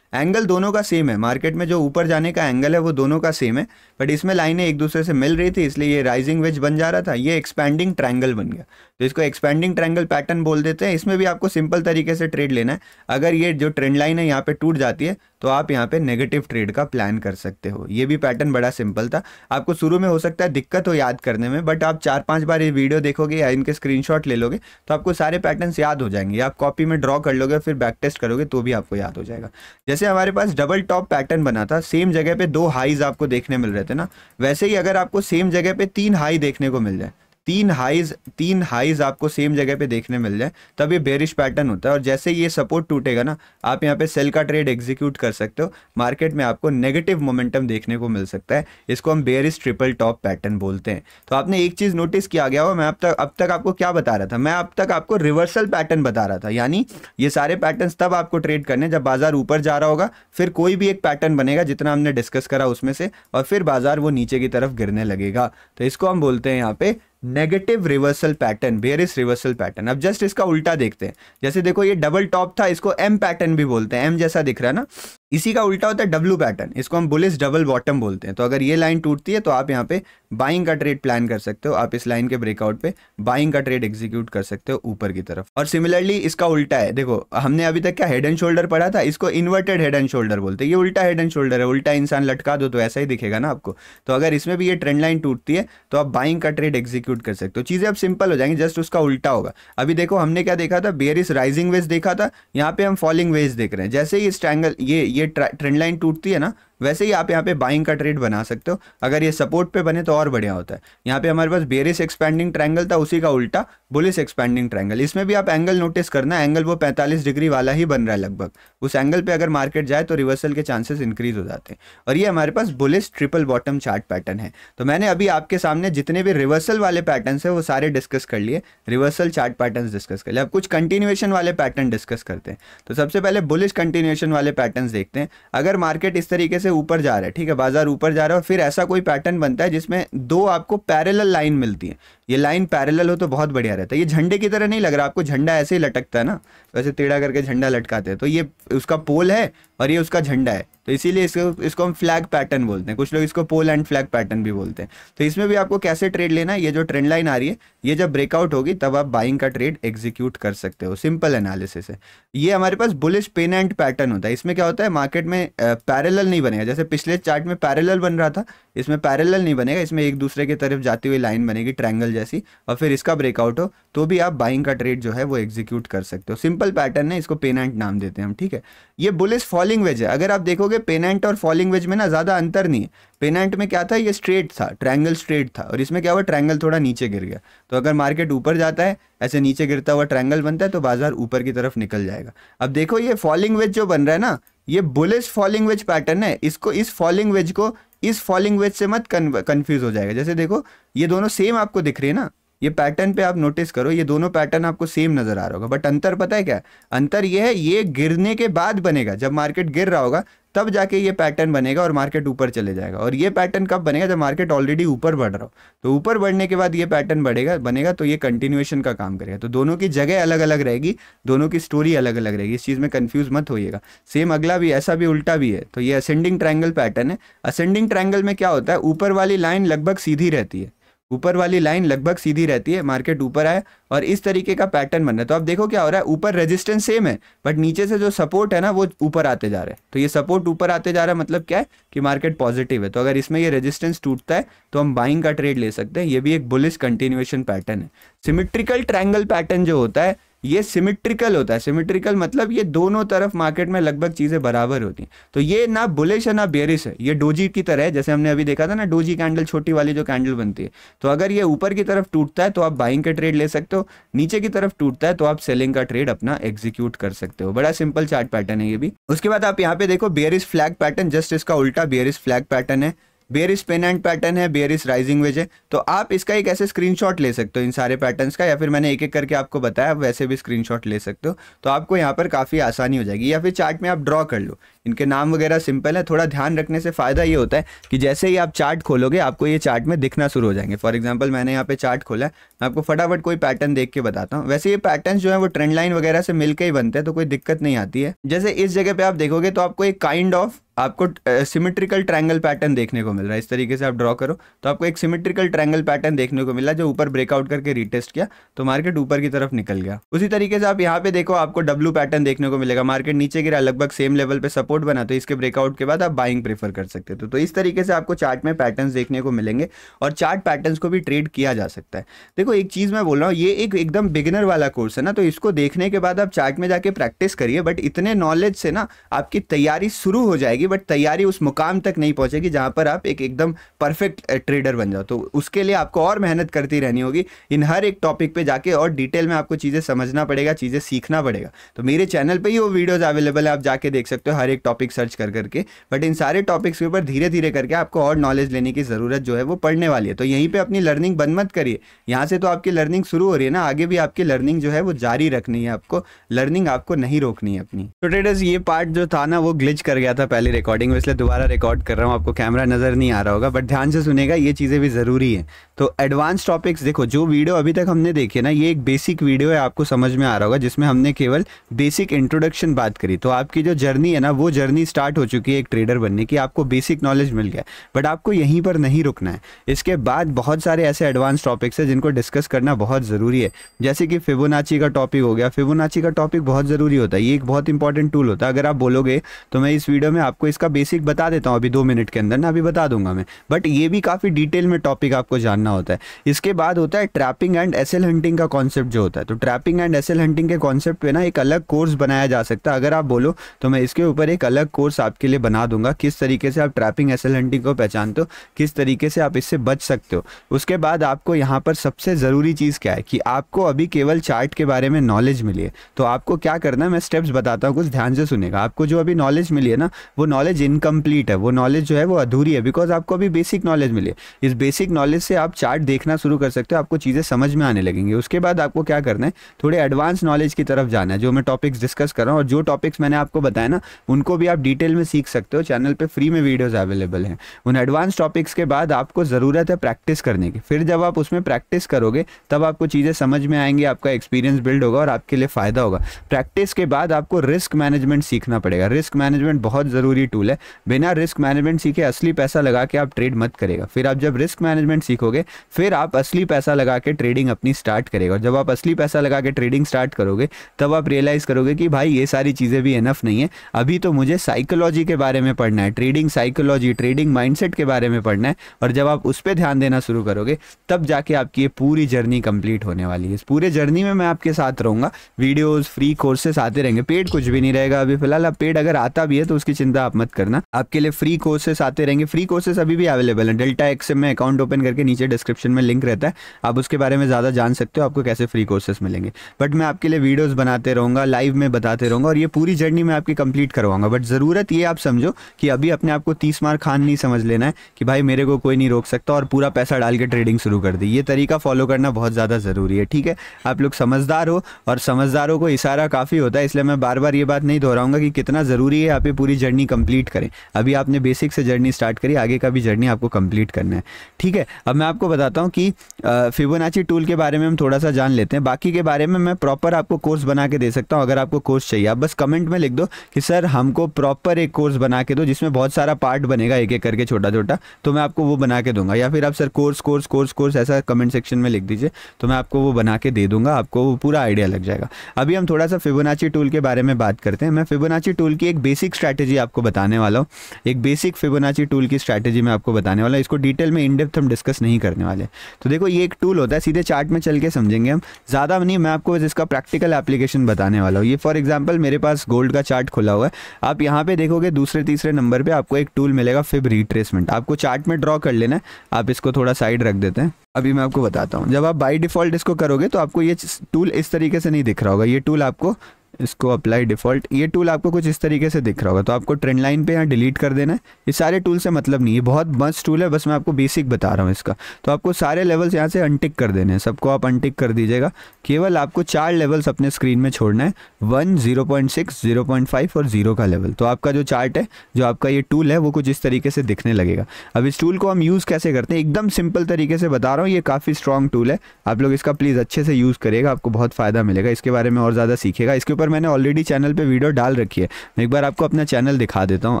एंगल दोनों का सेम है। मार्केट में जो ऊपर जाने का एंगल है वो दोनों का सेम है, बट इसमें लाइनें एक दूसरे से मिल रही थी, इसलिए ये राइजिंग वेज बन जा रहा था, ये एक्सपैंडिंग ट्रायंगल बन गया। तो इसको एक्सपैंडिंग ट्रायंगल पैटर्न बोल देते हैं। इसमें भी आपको सिंपल तरीके से ट्रेड लेना है। अगर ये जो ट्रेंड लाइन है यहाँ पे टूट जाती है तो आप यहाँ पे नेगेटिव ट्रेड का प्लान कर सकते हो। ये भी पैटर्न बड़ा सिंपल था। आपको शुरू में हो सकता है दिक्कत हो याद करने में, बट आप 4-5 बार ये वीडियो देखोगे या इनके स्क्रीनशॉट ले लोगे तो आपको सारे पैटर्न्स याद हो जाएंगे। आप कॉपी में ड्रॉ कर लोगे, फिर बैक टेस्ट करोगे तो भी आपको याद हो जाएगा। जैसे हमारे पास डबल टॉप पैटर्न बना था, सेम जगह पे 2 हाईज आपको देखने मिल रहे थे ना, वैसे ही अगर आपको सेम जगह पे 3 हाई देखने को मिल जाए, 3 हाईज आपको सेम जगह पे देखने मिल जाए, तब ये बेयरिश पैटर्न होता है। और जैसे ये सपोर्ट टूटेगा ना, आप यहाँ पे सेल का ट्रेड एग्जीक्यूट कर सकते हो। मार्केट में आपको नेगेटिव मोमेंटम देखने को मिल सकता है। इसको हम बेयरिश ट्रिपल टॉप पैटर्न बोलते हैं। तो आपने एक चीज नोटिस किया गया हो, मैं अब तक आपको क्या बता रहा था, मैं अब तक आपको रिवर्सल पैटर्न बता रहा था। यानी ये सारे पैटर्न तब आपको ट्रेड करने जब बाजार ऊपर जा रहा होगा, फिर कोई भी एक पैटर्न बनेगा जितना हमने डिस्कस करा उसमें से, और फिर बाजार वो नीचे की तरफ गिरने लगेगा। तो इसको हम बोलते हैं यहाँ पे negative reversal pattern, bearish reversal pattern. अब जस्ट इसका उल्टा देखते हैं। जैसे देखो ये डबल टॉप था, इसको एम पैटर्न भी बोलते हैं, एम जैसा दिख रहा है ना, इसी का उल्टा होता है डब्ल्यू पैटर्न, इसको हम बुलिश डबल बॉटम बोलते हैं। तो अगर ये लाइन टूटती है तो आप यहाँ पे बाइंग का ट्रेड प्लान कर सकते हो। आप इस लाइन के ब्रेकआउट पे बाइंग का ट्रेड एग्जीक्यूट कर सकते हो ऊपर की तरफ। और सिमिलरली इसका उल्टा है, देखो हमने अभी तक क्या हेड एंड शोल्डर पढ़ा था, इसको इन्वर्टेड हेड एंड शोल्डर बोलते हैं। ये उल्टा हेड एंड शोल्डर है, उल्टा इंसान लटका दो तो ऐसा ही दिखेगा ना आपको। तो अगर इसमें भी ये ट्रेंड लाइन टूटती है तो आप बाइंग का ट्रेड एग्जीक्यूट कर सकते हो। चीजें अब सिंपल हो जाएंगी, जस्ट उसका उल्टा होगा। अभी देखो हमने क्या देखा था, बेयरिश राइजिंग वेज देखा था, यहाँ पे हम फॉलिंग वेज देख रहे हैं। जैसे ही इस ट्रायंगल ये ट्रेंड लाइन टूटती है ना, वैसे ही आप यहाँ पे बाइंग का ट्रेड बना सकते हो। अगर ये सपोर्ट पे बने तो और बढ़िया होता है। यहाँ पे हमारे पास बेरिश एक्सपेंडिंग ट्रायंगल था, उसी का उल्टा बुलिश एक्सपेंडिंग ट्रायंगल। इसमें भी आप एंगल नोटिस करना, एंगल वो 45 डिग्री वाला ही बन रहा है लगभग। उस एंगल पे अगर मार्केट जाए तो रिवर्सल के चांसेस इंक्रीज हो जाते हैं। और ये हमारे पास bullish triple bottom chart pattern है। तो मैंने अभी आपके सामने जितने भी रिवर्सल वाले पैटर्न्स है वो सारे डिस्कस कर लिए, रिवर्सल चार्ट पैटर्न्स डिस्कस कर लिए। अब कुछ कंटिन्यूएशन वाले पैटर्न डिस्कस करते हैं। तो सबसे पहले बुलिश कंटिन्यूएशन वाले पैटर्न्स देखते हैं। अगर मार्केट इस तरीके से ऊपर जा रहा है, ठीक है, बाजार ऊपर जा रहा है और फिर ऐसा कोई पैटर्न बनता है जिसमें दो आपको पैरेलल लाइन मिलती है, ये लाइन पैरेलल हो तो बहुत बढ़िया रहता है। ये झंडे की तरह नहीं लग रहा आपको, झंडा ऐसे ही लटकता है ना, वैसे टेढ़ा करके झंडा लटकाते हैं, तो ये उसका पोल है और ये उसका झंडा है, तो इसीलिए इसको हम फ्लैग पैटर्न बोलते हैं। कुछ लोग इसको पोल एंड फ्लैग पैटर्न भी बोलते हैं। तो इसमें भी आपको कैसे ट्रेड लेना है, ये जो ट्रेंड लाइन आ रही है ये जब ब्रेकआउट होगी तब आप बाइंग का ट्रेड एग्जीक्यूट कर सकते हो। सिंपल एनालिसिस है। ये हमारे पास बुलिश पेनेंट पैटर्न होता है। इसमें क्या होता है, मार्केट में पैरेलल नहीं बनेगा, जैसे पिछले चार्ट में पैरेलल बन रहा था, इसमें पैरेलल नहीं बनेगा, इसमें एक दूसरे की तरफ जाती हुई लाइन बनेगी ट्रायंगल जैसी, और फिर इसका ब्रेकआउट हो तो भी आप बाइंग का ट्रेड जो है वो एग्जीक्यूट कर सकते हो। सिंपल पैटर्न है, इसको पेनेंट नाम देते हैं हम, ठीक है। ये बुलिश फॉलिंग वेज है। अगर आप देखोगे पेनेंट और फॉलिंग वेज में ना ज़्यादा अंतर नहीं है। पेनेंट में क्या था, ये स्ट्रेट था, ट्रायंगल स्ट्रेट था, और इसमें क्या हुआ, ट्रायंगल थोड़ा नीचे गिर गया। तो अगर मार्केट ऊपर जाता है, ऐसे नीचे गिरता हुआ ट्रायंगल बनता है तो बाजार ऊपर की तरफ निकल जाएगा। अब देखो ये फॉलिंग वेज जो बन रहा है ना, ये बुलिश फॉलिंग वेज पैटर्न है। इसको इस फॉलिंग वेज को इस फॉलिंग वेज से मत कंफ्यूज हो जाएगा। जैसे देखो ये दोनों सेम आपको दिख रही है ना, ये पैटर्न पे आप नोटिस करो, ये दोनों पैटर्न आपको सेम नजर आ रहा होगा, बट अंतर पता है क्या, अंतर ये है ये गिरने के बाद बनेगा। जब मार्केट गिर रहा होगा तब जाके ये पैटर्न बनेगा और मार्केट ऊपर चले जाएगा। और ये पैटर्न कब बनेगा, जब मार्केट ऑलरेडी ऊपर बढ़ रहा हो। तो ऊपर बढ़ने के बाद ये पैटर्न बनेगा तो ये कंटिन्यूएशन का काम करेगा। तो दोनों की जगह अलग अलग रहेगी, दोनों की स्टोरी अलग अलग रहेगी, इस चीज़ में कंफ्यूज मत होइएगा। सेम अगला भी ऐसा भी उल्टा भी है। तो ये असेंडिंग ट्रायंगल पैटर्न है। असेंडिंग ट्रायंगल में क्या होता है, ऊपर वाली लाइन लगभग सीधी रहती है, ऊपर वाली लाइन लगभग सीधी रहती है, मार्केट ऊपर आए और इस तरीके का पैटर्न बन रहा है। तो आप देखो क्या हो रहा है, ऊपर रेजिस्टेंस सेम है बट नीचे से जो सपोर्ट है ना वो ऊपर आते जा रहे हैं। तो ये सपोर्ट ऊपर आते जा रहा है, मतलब क्या है कि मार्केट पॉजिटिव है। तो अगर इसमें ये रेजिस्टेंस टूटता है तो हम बाइंग का ट्रेड ले सकते हैं। ये भी एक बुलिश कंटिन्यूएशन पैटर्न है। सिमेट्रिकल ट्रायंगल पैटर्न जो होता है ये सिमेट्रिकल होता है। सिमेट्रिकल मतलब ये दोनों तरफ मार्केट में लगभग चीजें बराबर होती हैं। तो ये ना बुलिश है ना बेरिश है, ये डोजी की तरह है। जैसे हमने अभी देखा था ना, डोजी कैंडल, छोटी वाली जो कैंडल बनती है। तो अगर ये ऊपर की तरफ टूटता है तो आप बाइंग का ट्रेड ले सकते हो, नीचे की तरफ टूटता है तो आप सेलिंग का ट्रेड अपना एग्जीक्यूट कर सकते हो। बड़ा सिंपल चार्ट पैटर्न है ये भी। उसके बाद आप यहाँ पे देखो बेरिश फ्लैग पैटर्न, जस्ट इसका उल्टा बेरिश फ्लैग पैटर्न है। बेरिश पेनेंट पैटर्न है, बेरिश राइजिंग वेज है। तो आप इसका एक ऐसे स्क्रीनशॉट ले सकते हो इन सारे पैटर्न्स का, या फिर मैंने एक एक करके आपको बताया, वैसे भी स्क्रीनशॉट ले सकते हो। तो आपको यहाँ पर काफ़ी आसानी हो जाएगी, या फिर चार्ट में आप ड्रॉ कर लो। इनके नाम वगैरह सिंपल है। थोड़ा ध्यान रखने से फ़ायदा ये होता है कि जैसे ही आप चार्ट खोलोगे आपको ये चार्ट में दिखना शुरू हो जाएंगे। फॉर एग्जाम्पल मैंने यहाँ पे चार्ट खोला है, मैं आपको फटाफट कोई पैटर्न देख के बताता हूँ। वैसे ये पैटर्न जो है वो ट्रेंड लाइन वगैरह से मिलकर ही बनते हैं, तो कोई दिक्कत नहीं आती है। जैसे इस जगह पे आप देखोगे तो आपको एक काइंड ऑफ आपको सिमेट्रिकल ट्रायंगल पैटर्न देखने को मिल रहा है। इस तरीके से आप ड्रॉ करो तो आपको एक सिमेट्रिकल ट्रायंगल पैटर्न देखने को मिला, जो ऊपर ब्रेकआउट करके रीटेस्ट किया तो मार्केट ऊपर की तरफ निकल गया। उसी तरीके से आप यहाँ पे देखो, आपको डब्ल्यू पैटर्न देखने को मिलेगा। मार्केट नीचे गिरा, लगभग सेम लेवल पे सपोर्ट बना, तो इसके ब्रेकआउट के बाद आप बाइंग प्रेफर कर सकते हो। तो इस तरीके से आपको चार्ट में पैटर्न्स देखने को मिलेंगे और चार्ट पैटर्न्स को भी ट्रेड किया जा सकता है। देखो एक चीज मैं बोल रहा हूँ, ये एक एकदम बिगिनर वाला कोर्स है ना, तो इसको देखने के बाद आप चार्ट में जाके प्रैक्टिस करिए। बट इतने नॉलेज से ना आपकी तैयारी शुरू हो जाएगी, बट तैयारी उस मुकाम तक नहीं पहुंचेगी जहां पर आप एक एकदम परफेक्ट ट्रेडर बन जाओ। तो उसके लिए आपको और मेहनत करती रहनी होगी, इन हर एक टॉपिक पे जाके और डिटेल में आपको चीजें समझना पड़ेगा, चीजें सीखना पड़ेगा। तो मेरे चैनल पे ही वो वीडियोस अवेलेबल है, आप जाके देख सकते हो हर एक टॉपिक सर्च कर करके। बट इन सारे टॉपिक्स के ऊपर धीरे धीरे करके आपको और नॉलेज लेने की जरूरत जो है वो पड़ने वाली है। तो यहीं पे अपनी लर्निंग बंद मत करिए, यहाँ से तो आपकी लर्निंग शुरू हो रही है ना, आगे भी आपकी लर्निंग जो है वो जारी रखनी है। आपको लर्निंग आपको नहीं रोकनी है अपनी। तो ट्रेडर्स ये पार्ट जो था ना वो ग्लिच कर गया था पहले रिकॉर्डिंग में, इसलिए दोबारा रिकॉर्ड कर रहा हूँ। आपको कैमरा नजर नहीं आ रहा होगा, बट ध्यान से सुनेगा, ये चीजें भी जरूरी है। तो एडवांस टॉपिक्स देखो, जो वीडियो अभी तक हमने देखी ना, ये एक बेसिक वीडियो है, आपको समझ में आ रहा होगा, जिसमें हमने केवल बेसिक इंट्रोडक्शन बात करी। तो आपकी जो जर्नी है ना, वो जर्नी स्टार्ट हो चुकी है एक ट्रेडर बनने की, आपको बेसिक नॉलेज मिल गया। बट आपको यहीं पर नहीं रुकना है, इसके बाद बहुत सारे ऐसे एडवांस टॉपिक्स है जिनको डिस्कस करना बहुत ज़रूरी है। जैसे कि फिबोनाची का टॉपिक हो गया, फिबोनाची का टॉपिक बहुत ज़रूरी होता है, ये एक बहुत इंपॉर्टेंट टूल होता है। अगर आप बोलोगे तो मैं इस वीडियो में आपको आपको इसका बेसिक बता देता हूँ अभी 2 मिनट के अंदर ना, अभी बता दूंगा मैं, बट ये भी काफ़ी डिटेल में टॉपिक आपको जानना होता है। इसके बाद होता है ट्रैपिंग एंड एसएल हंटिंग का कॉन्सेप्ट जो होता है। तो ट्रैपिंग एंड एसएल हंटिंग के कॉन्सेप्ट पे ना एक अलग कोर्स बनाया जा सकता है। अगर आप बोलो तो मैं इसके ऊपर एक अलग कोर्स आपके लिए बना दूंगा, किस तरीके से आप ट्रैपिंग एसएल हंटिंग को पहचानते हो, किस तरीके से आप इससे बच सकते हो। उसके बाद आपको यहाँ पर सबसे ज़रूरी चीज़ क्या है कि आपको अभी केवल चार्ट के बारे में नॉलेज मिली है। तो आपको क्या करना है, मैं स्टेप्स बताता हूँ, कुछ ध्यान से सुनेगा। आपको जो अभी नॉलेज मिली है ना, वो नॉलेज इनकम्प्लीट है, वो नॉलेज जो है वो अधूरी है, बिकॉज आपको अभी बेसिक नॉलेज मिली है। इस बेसिक नॉलेज से आप चार्ट देखना शुरू कर सकते हो, आपको चीज़ें समझ में आने लगेंगी। उसके बाद आपको क्या करना है, थोड़े एडवांस नॉलेज की तरफ जाना है, जो मैं टॉपिक्स डिस्कस कर रहा हूँ। और जो टॉपिक्स मैंने आपको बताया ना, उनको भी आप डिटेल में सीख सकते हो। चैनल पे फ्री में वीडियोस अवेलेबल हैं। उन एडवांस टॉपिक्स के बाद आपको ज़रूरत है प्रैक्टिस करने की। फिर जब आप उसमें प्रैक्टिस करोगे तब आपको चीज़ें समझ में आएंगी, आपका एक्सपीरियंस बिल्ड होगा और आपके लिए फ़ायदा होगा। प्रैक्टिस के बाद आपको रिस्क मैनेजमेंट सीखना पड़ेगा। रिस्क मैनेजमेंट बहुत ज़रूरी टूल है। बिना रिस्क मैनेजमेंट सीखे असली पैसा लगा के आप ट्रेड मत करेगा। फिर आप जब रिस्क मैनेजमेंट सीखोगे फिर आप असली पैसा लगा के ट्रेडिंग अपनी स्टार्ट करेगा। और जब आप असली पैसा लगा के ट्रेडिंग स्टार्ट करोगे तब आप रियलाइज़ करोगे कि भाई ये सारी चीज़ें भी इनफ नहीं है, अभी तो मुझे साइकोलॉजी के बारे में पढ़ना है, ट्रेडिंग साइकोलॉजी, ट्रेडिंग माइंडसेट के बारे में पढ़ना है। और जब आप उस पर ध्यान देना शुरू करोगे तब जाके आपकी ये पूरी जर्नी कंप्लीट होने वाली है। इस पूरे जर्नी में मैं आपके साथ रहूँगा, वीडियोस, फ्री कोर्सेस आते रहेंगे। पेड कुछ भी नहीं रहेगा अभी फिलहाल। अब पेड अगर आता भी है तो उसकी चिंता आप मत करना, आपके लिए फ्री कोर्सेस आते रहेंगे। फ्री कोर्सेस अभी भी अवेलेबल हैं। डेल्टा एक्सएम में अकाउंट ओपन करके नीचे डिस्क्रिप्शन में लिंक रहता है, आप उसके बारे में ज़्यादा जान सकते हो आपको कैसे फ्री कोर्सेस मिलेंगे। बट मैं आपके लिए वीडियोस बनाते रहूँगा, लाइव में बताते रहूँगा और ये पूरी जर्नी मैं आपकी कंप्लीट करवाऊंगा। बट ज़रूरत ये आप समझो कि अभी अपने आप को 30 मार खान नहीं समझ लेना है कि भाई मेरे को कोई नहीं रोक सकता और पूरा पैसा डाल के ट्रेडिंग शुरू कर दी। ये तरीका फॉलो करना बहुत ज़्यादा ज़रूरी है, ठीक है। आप लोग समझदार हो और समझदारों को इशारा काफ़ी होता है, इसलिए मैं बार बार ये बात नहीं दोहराऊंगा कि कितना ज़रूरी है आप ये पूरी जर्नी कंप्लीट करें। अभी आपने बेसिक से जर्नी स्टार्ट करी, आगे का भी जर्नी आपको कंप्लीट करना है, ठीक है। अब मैं आपको बताता हूँ कि फिबोनाची टूल के बारे में हम थोड़ा सा जान लेते हैं। बाकी के बारे में मैं प्रॉपर आपको कोर्स बना के दे सकता हूँ। अगर आपको कोर्स चाहिए आप बस कमेंट में लिख दो कि सर हमको प्रॉपर एक कोर्स बना के दो जिसमें बहुत सारा पार्ट बनेगा, एक एक करके छोटा छोटा, तो मैं आपको वो बना के दूंगा। या फिर आप sir course course course course ऐसा कमेंट सेक्शन में लिख दीजिए तो मैं आपको वो बना के दे दूंगा, आपको वो पूरा आइडिया लग जाएगा। अभी हम थोड़ा सा फिबोनाची टूल के बारे में बात करते हैं। मैं फिबोनाची टूल की एक बेसिक स्ट्रैटेजी आपको बताने वाला हूँ। एक बेसिक फिबोनाची टूल की स्ट्रैटेजी मैं आपको बताने वाला हूँ। इसको डिटेल में इन डेप्थ हम डिस्कस नहीं करने वाले। तो देखो ये एक टूल होता है, सीधे चार्ट में चल के समझेंगे हम, ज़्यादा नहीं। मैं आपको इसका प्रैक्टिकल एप्लीकेशन बताने वाला हूँ। ये फॉर एग्जाम्पल मेरे पास गोल्ड का चार्ट खुला हुआ है। आप यहाँ पे देखोगे दूसरे तीसरे नंबर पे आपको एक टूल मिलेगा फिब रिट्रेसमेंट। आपको चार्ट में ड्रॉ कर लेना है। आप इसको थोड़ा साइड रख देते हैं। अभी मैं आपको बताता हूँ। जब आप बाय डिफ़ॉल्ट इसको करोगे तो आपको ये टूल इस तरीके से नहीं दिख रहा होगा। ये टूल आपको, इसको अप्लाई डिफ़ॉल्ट, ये टूल आपको कुछ इस तरीके से दिख रहा होगा। तो आपको ट्रेंड लाइन पे यहाँ डिलीट कर देना है। ये सारे टूल से मतलब नहीं है, बहुत मस्त टूल है, बस मैं आपको बेसिक बता रहा हूँ इसका। तो आपको सारे लेवल्स यहाँ से अनटिक कर देने हैं, सबको आप अनटिक कर दीजिएगा। केवल आपको 4 लेवल्स अपने स्क्रीन में छोड़ना है, 1, 0.6, 0.5 और 0 का लेवल। तो आपका जो चार्ट है, जो आपका ये टूल है, वो कुछ इस तरीके से दिखने लगेगा। अब इस टूल को हम यूज़ कैसे करते हैं, एकदम सिंपल तरीके से बता रहा हूँ। ये काफ़ी स्ट्रॉन्ग टूल है, आप लोग इसका प्लीज़ अच्छे से यूज़ करिएगा, आपको बहुत फ़ायदा मिलेगा। इसके बारे में और ज़्यादा सीखेगा। इसके ऊपर मैंने ऑलरेडी चैनल पे वीडियो डाल रखी है। मैं एक बार आपको अपना चैनल दिखा देता हूँ,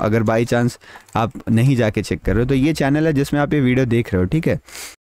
अगर बाई चांस आप नहीं जाके चेक कर रहे हो तो ये चैनल है जिसमें आप ये वीडियो देख रहे हो, ठीक है।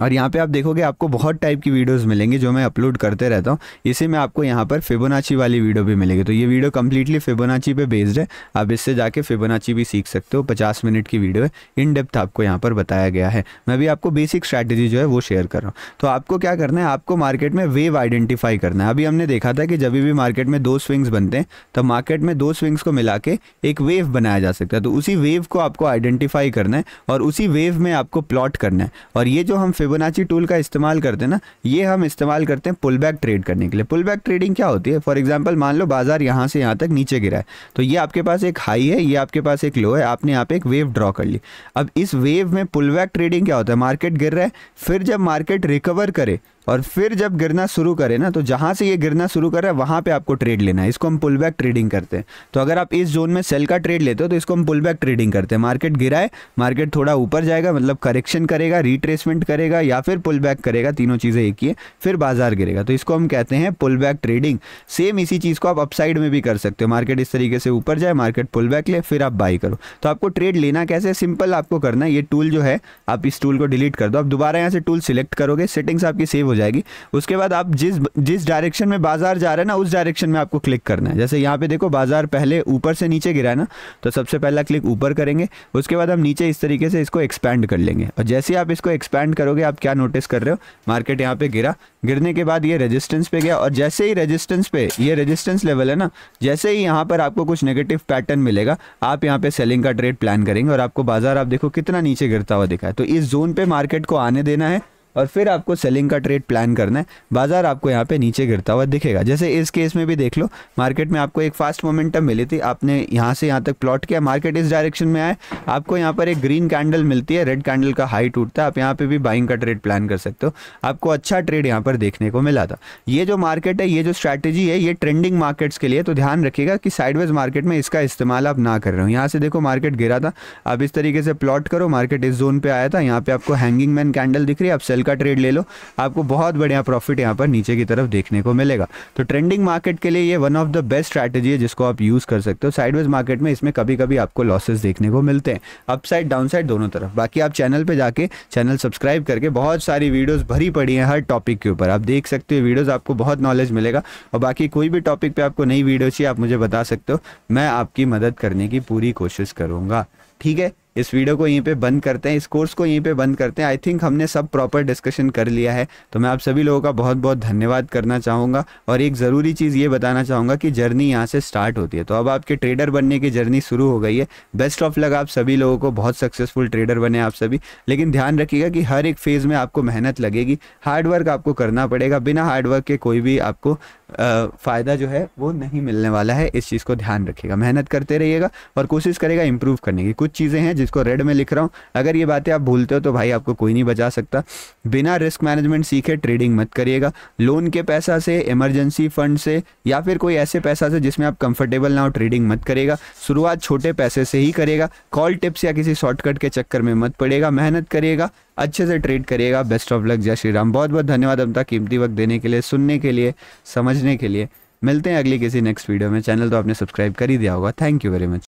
और यहाँ पे आप देखोगे आपको बहुत टाइप की वीडियोस मिलेंगी जो मैं अपलोड करते रहता हूँ। इसी में आपको यहाँ पर फिबोनाची वाली वीडियो भी मिलेगी। तो ये वीडियो कम्प्लीटली फिबोनाची पे बेस्ड है। आप इससे जाके फिबोनाची भी सीख सकते हो। 50 मिनट की वीडियो है, इन डेप्थ आपको यहाँ पर बताया गया है। मैं भी आपको बेसिक स्ट्रैटेजी जो है वो शेयर कर रहा हूँ। तो आपको क्या करना है, आपको मार्केट में वेव आइडेंटिफाई करना है। अभी हमने देखा था कि जब भी मार्केट में 2 स्विंग्स बनते हैं तब मार्केट में 2 स्विंग्स को मिला के एक वेव बनाया जा सकता है। तो उसी वेव को आपको आइडेंटिफाई करना है और उसी वेव में आपको प्लॉट करना है। और ये जो हम फिबोनाची टूल का इस्तेमाल करते हैं ना, ये हम इस्तेमाल करते हैं पुल बैक ट्रेड करने के लिए। पुल बैक ट्रेडिंग क्या होती है, फॉर एग्जांपल मान लो बाजार यहाँ से यहाँ तक नीचे गिरा है, तो ये आपके पास एक हाई है, ये आपके पास एक लो है, आपने यहाँ पे एक वेव ड्रॉ कर ली। अब इस वेव में पुल बैक ट्रेडिंग क्या होता है, मार्केट गिर रहा है, फिर जब मार्केट रिकवर करे और फिर जब गिरना शुरू करे ना, तो जहाँ से ये गिरना शुरू कर रहा है वहाँ पे आपको ट्रेड लेना है। इसको हम पुल बैक ट्रेडिंग करते हैं। तो अगर आप इस जोन में सेल का ट्रेड लेते हो तो इसको हम पुल बैक ट्रेडिंग करते हैं। मार्केट गिरा है, मार्केट थोड़ा ऊपर जाएगा, मतलब करेक्शन करेगा, रिट्रेसमेंट करेगा, करेगा या फिर पुल बैक करेगा, तीनों चीज़ें एक ही है, फिर बाजार गिरेगा, तो इसको हम कहते हैं पुल बैक ट्रेडिंग। सेम इसी चीज़ को आप अपसाइड में भी कर सकते हो, मार्केट इस तरीके से ऊपर जाए, मार्केट पुल बैक ले, फिर आप बाई करो। तो आपको ट्रेड लेना कैसे, सिंपल आपको करना है, ये टूल जो है आप इस टूल को डिलीट कर दो, आप दोबारा यहाँ से टूल सिलेक्ट करोगे, सेटिंग्स आपकी सेव हो जाएगी। उसके बाद आप जिस डायरेक्शन में बाजार जा रहा है ना, उस डायरेक्शन में आपको क्लिक करना है। जैसे यहाँ पे देखो बाजार पहले ऊपर से नीचे गिरा है ना, तो सबसे पहला क्लिक ऊपर करेंगे, उसके बाद हम नीचे इस तरीके से इसको एक्सपैंड कर लेंगे। और जैसे आप इसको एक्सपैंड करोगे, आप क्या नोटिस कर रहे हो, मार्केट यहाँ पे गिरा, गिरने के बाद ये रेजिस्टेंस पे गया, और जैसे ही रेजिस्टेंस पे, ये रेजिस्टेंस लेवल है ना, जैसे ही यहाँ पर आपको कुछ नेगेटिव पैटर्न मिलेगा, आप यहाँ पे सेलिंग का ट्रेड प्लान करेंगे और आपको बाजार आप देखो कितना नीचे गिरता हुआ दिखा है। तो इस जोन पे मार्केट को आने देना है और फिर आपको सेलिंग का ट्रेड प्लान करना है। बाजार आपको यहाँ पे नीचे गिरता हुआ दिखेगा। जैसे इस केस में भी देख लो, मार्केट में आपको एक फास्ट मोमेंटम मिली थी, आपने यहाँ से यहाँ तक प्लॉट किया, मार्केट इस डायरेक्शन में आए, आपको यहाँ पर एक ग्रीन कैंडल मिलती है, रेड कैंडल का हाई टूटता है, आप यहाँ पे भी बाइंग का ट्रेड प्लान कर सकते हो। आपको अच्छा ट्रेड यहाँ पर देखने को मिला था। ये जो मार्केट है, ये जो स्ट्रैटेजी है, ये ट्रेंडिंग मार्केट्स के लिए, तो ध्यान रखिएगा कि साइडवेज मार्केट में इसका इस्तेमाल आप ना कर रहे हो। यहाँ से देखो मार्केट गिरा था, आप इस तरीके से प्लॉट करो, मार्केट इस जोन पे आया था, यहाँ पे आपको हैंगिंग मैन कैंडल दिख रही है, आप सेल का ट्रेड ले लो, आपको बहुत बढ़िया प्रॉफिट यहाँ पर नीचे की तरफ देखने को मिलेगा। तो ट्रेंडिंग मार्केट के लिए ये one of the best strategy है जिसको आप यूज़ कर सकते हो। साइडवेज मार्केट में इसमें कभी कभी आपको लॉसेस देखने को मिलते हैं, अपसाइड डाउनसाइड दोनों तरफ। बाकी आप चैनल पे जाके चैनल सब्सक्राइब करके बहुत सारी वीडियोस भरी पड़ी हैं हर टॉपिक के ऊपर, आप देख सकते हो वीडियोस, आपको बहुत नॉलेज मिलेगा। और बाकी कोई भी टॉपिक पे आपको नई वीडियो चाहिए, आप मुझे बता सकते हो, मैं आपकी मदद करने की पूरी कोशिश करूँगा। ठीक है, इस वीडियो को यहीं पे बंद करते हैं, इस कोर्स को यहीं पे बंद करते हैं। आई थिंक हमने सब प्रॉपर डिस्कशन कर लिया है, तो मैं आप सभी लोगों का बहुत बहुत धन्यवाद करना चाहूँगा। और एक ज़रूरी चीज़ ये बताना चाहूँगा कि जर्नी यहाँ से स्टार्ट होती है, तो अब आपके ट्रेडर बनने की जर्नी शुरू हो गई है। बेस्ट ऑफ लक आप सभी लोगों को, बहुत सक्सेसफुल ट्रेडर बने आप सभी। लेकिन ध्यान रखिएगा कि हर एक फेज़ में आपको मेहनत लगेगी, हार्डवर्क आपको करना पड़ेगा, बिना हार्डवर्क के कोई भी आपको फ़ायदा जो है वो नहीं मिलने वाला है। इस चीज़ को ध्यान रखिएगा, मेहनत करते रहिएगा और कोशिश करेगा इंप्रूव करने की। कुछ चीज़ें हैं जिसको रेड में लिख रहा हूँ, अगर ये बातें आप भूलते हो तो भाई आपको कोई नहीं बचा सकता। बिना रिस्क मैनेजमेंट सीखे ट्रेडिंग मत करिएगा। लोन के पैसा से, इमरजेंसी फंड से, या फिर कोई ऐसे पैसा से जिसमें आप कंफर्टेबल ना हो, ट्रेडिंग मत करेगा। शुरुआत छोटे पैसे से ही करेगा। कॉल टिप्स या किसी शॉर्टकट के चक्कर में मत पड़ेगा, मेहनत करिएगा, अच्छे से ट्रेड करिएगा। बेस्ट ऑफ लक, जय श्री राम। बहुत बहुत धन्यवाद अपना कीमती वक्त देने के लिए, सुनने के लिए, समझने के लिए। मिलते हैं अगली किसी नेक्स्ट वीडियो में। चैनल तो आपने सब्सक्राइब कर ही दिया होगा। Thank you very much.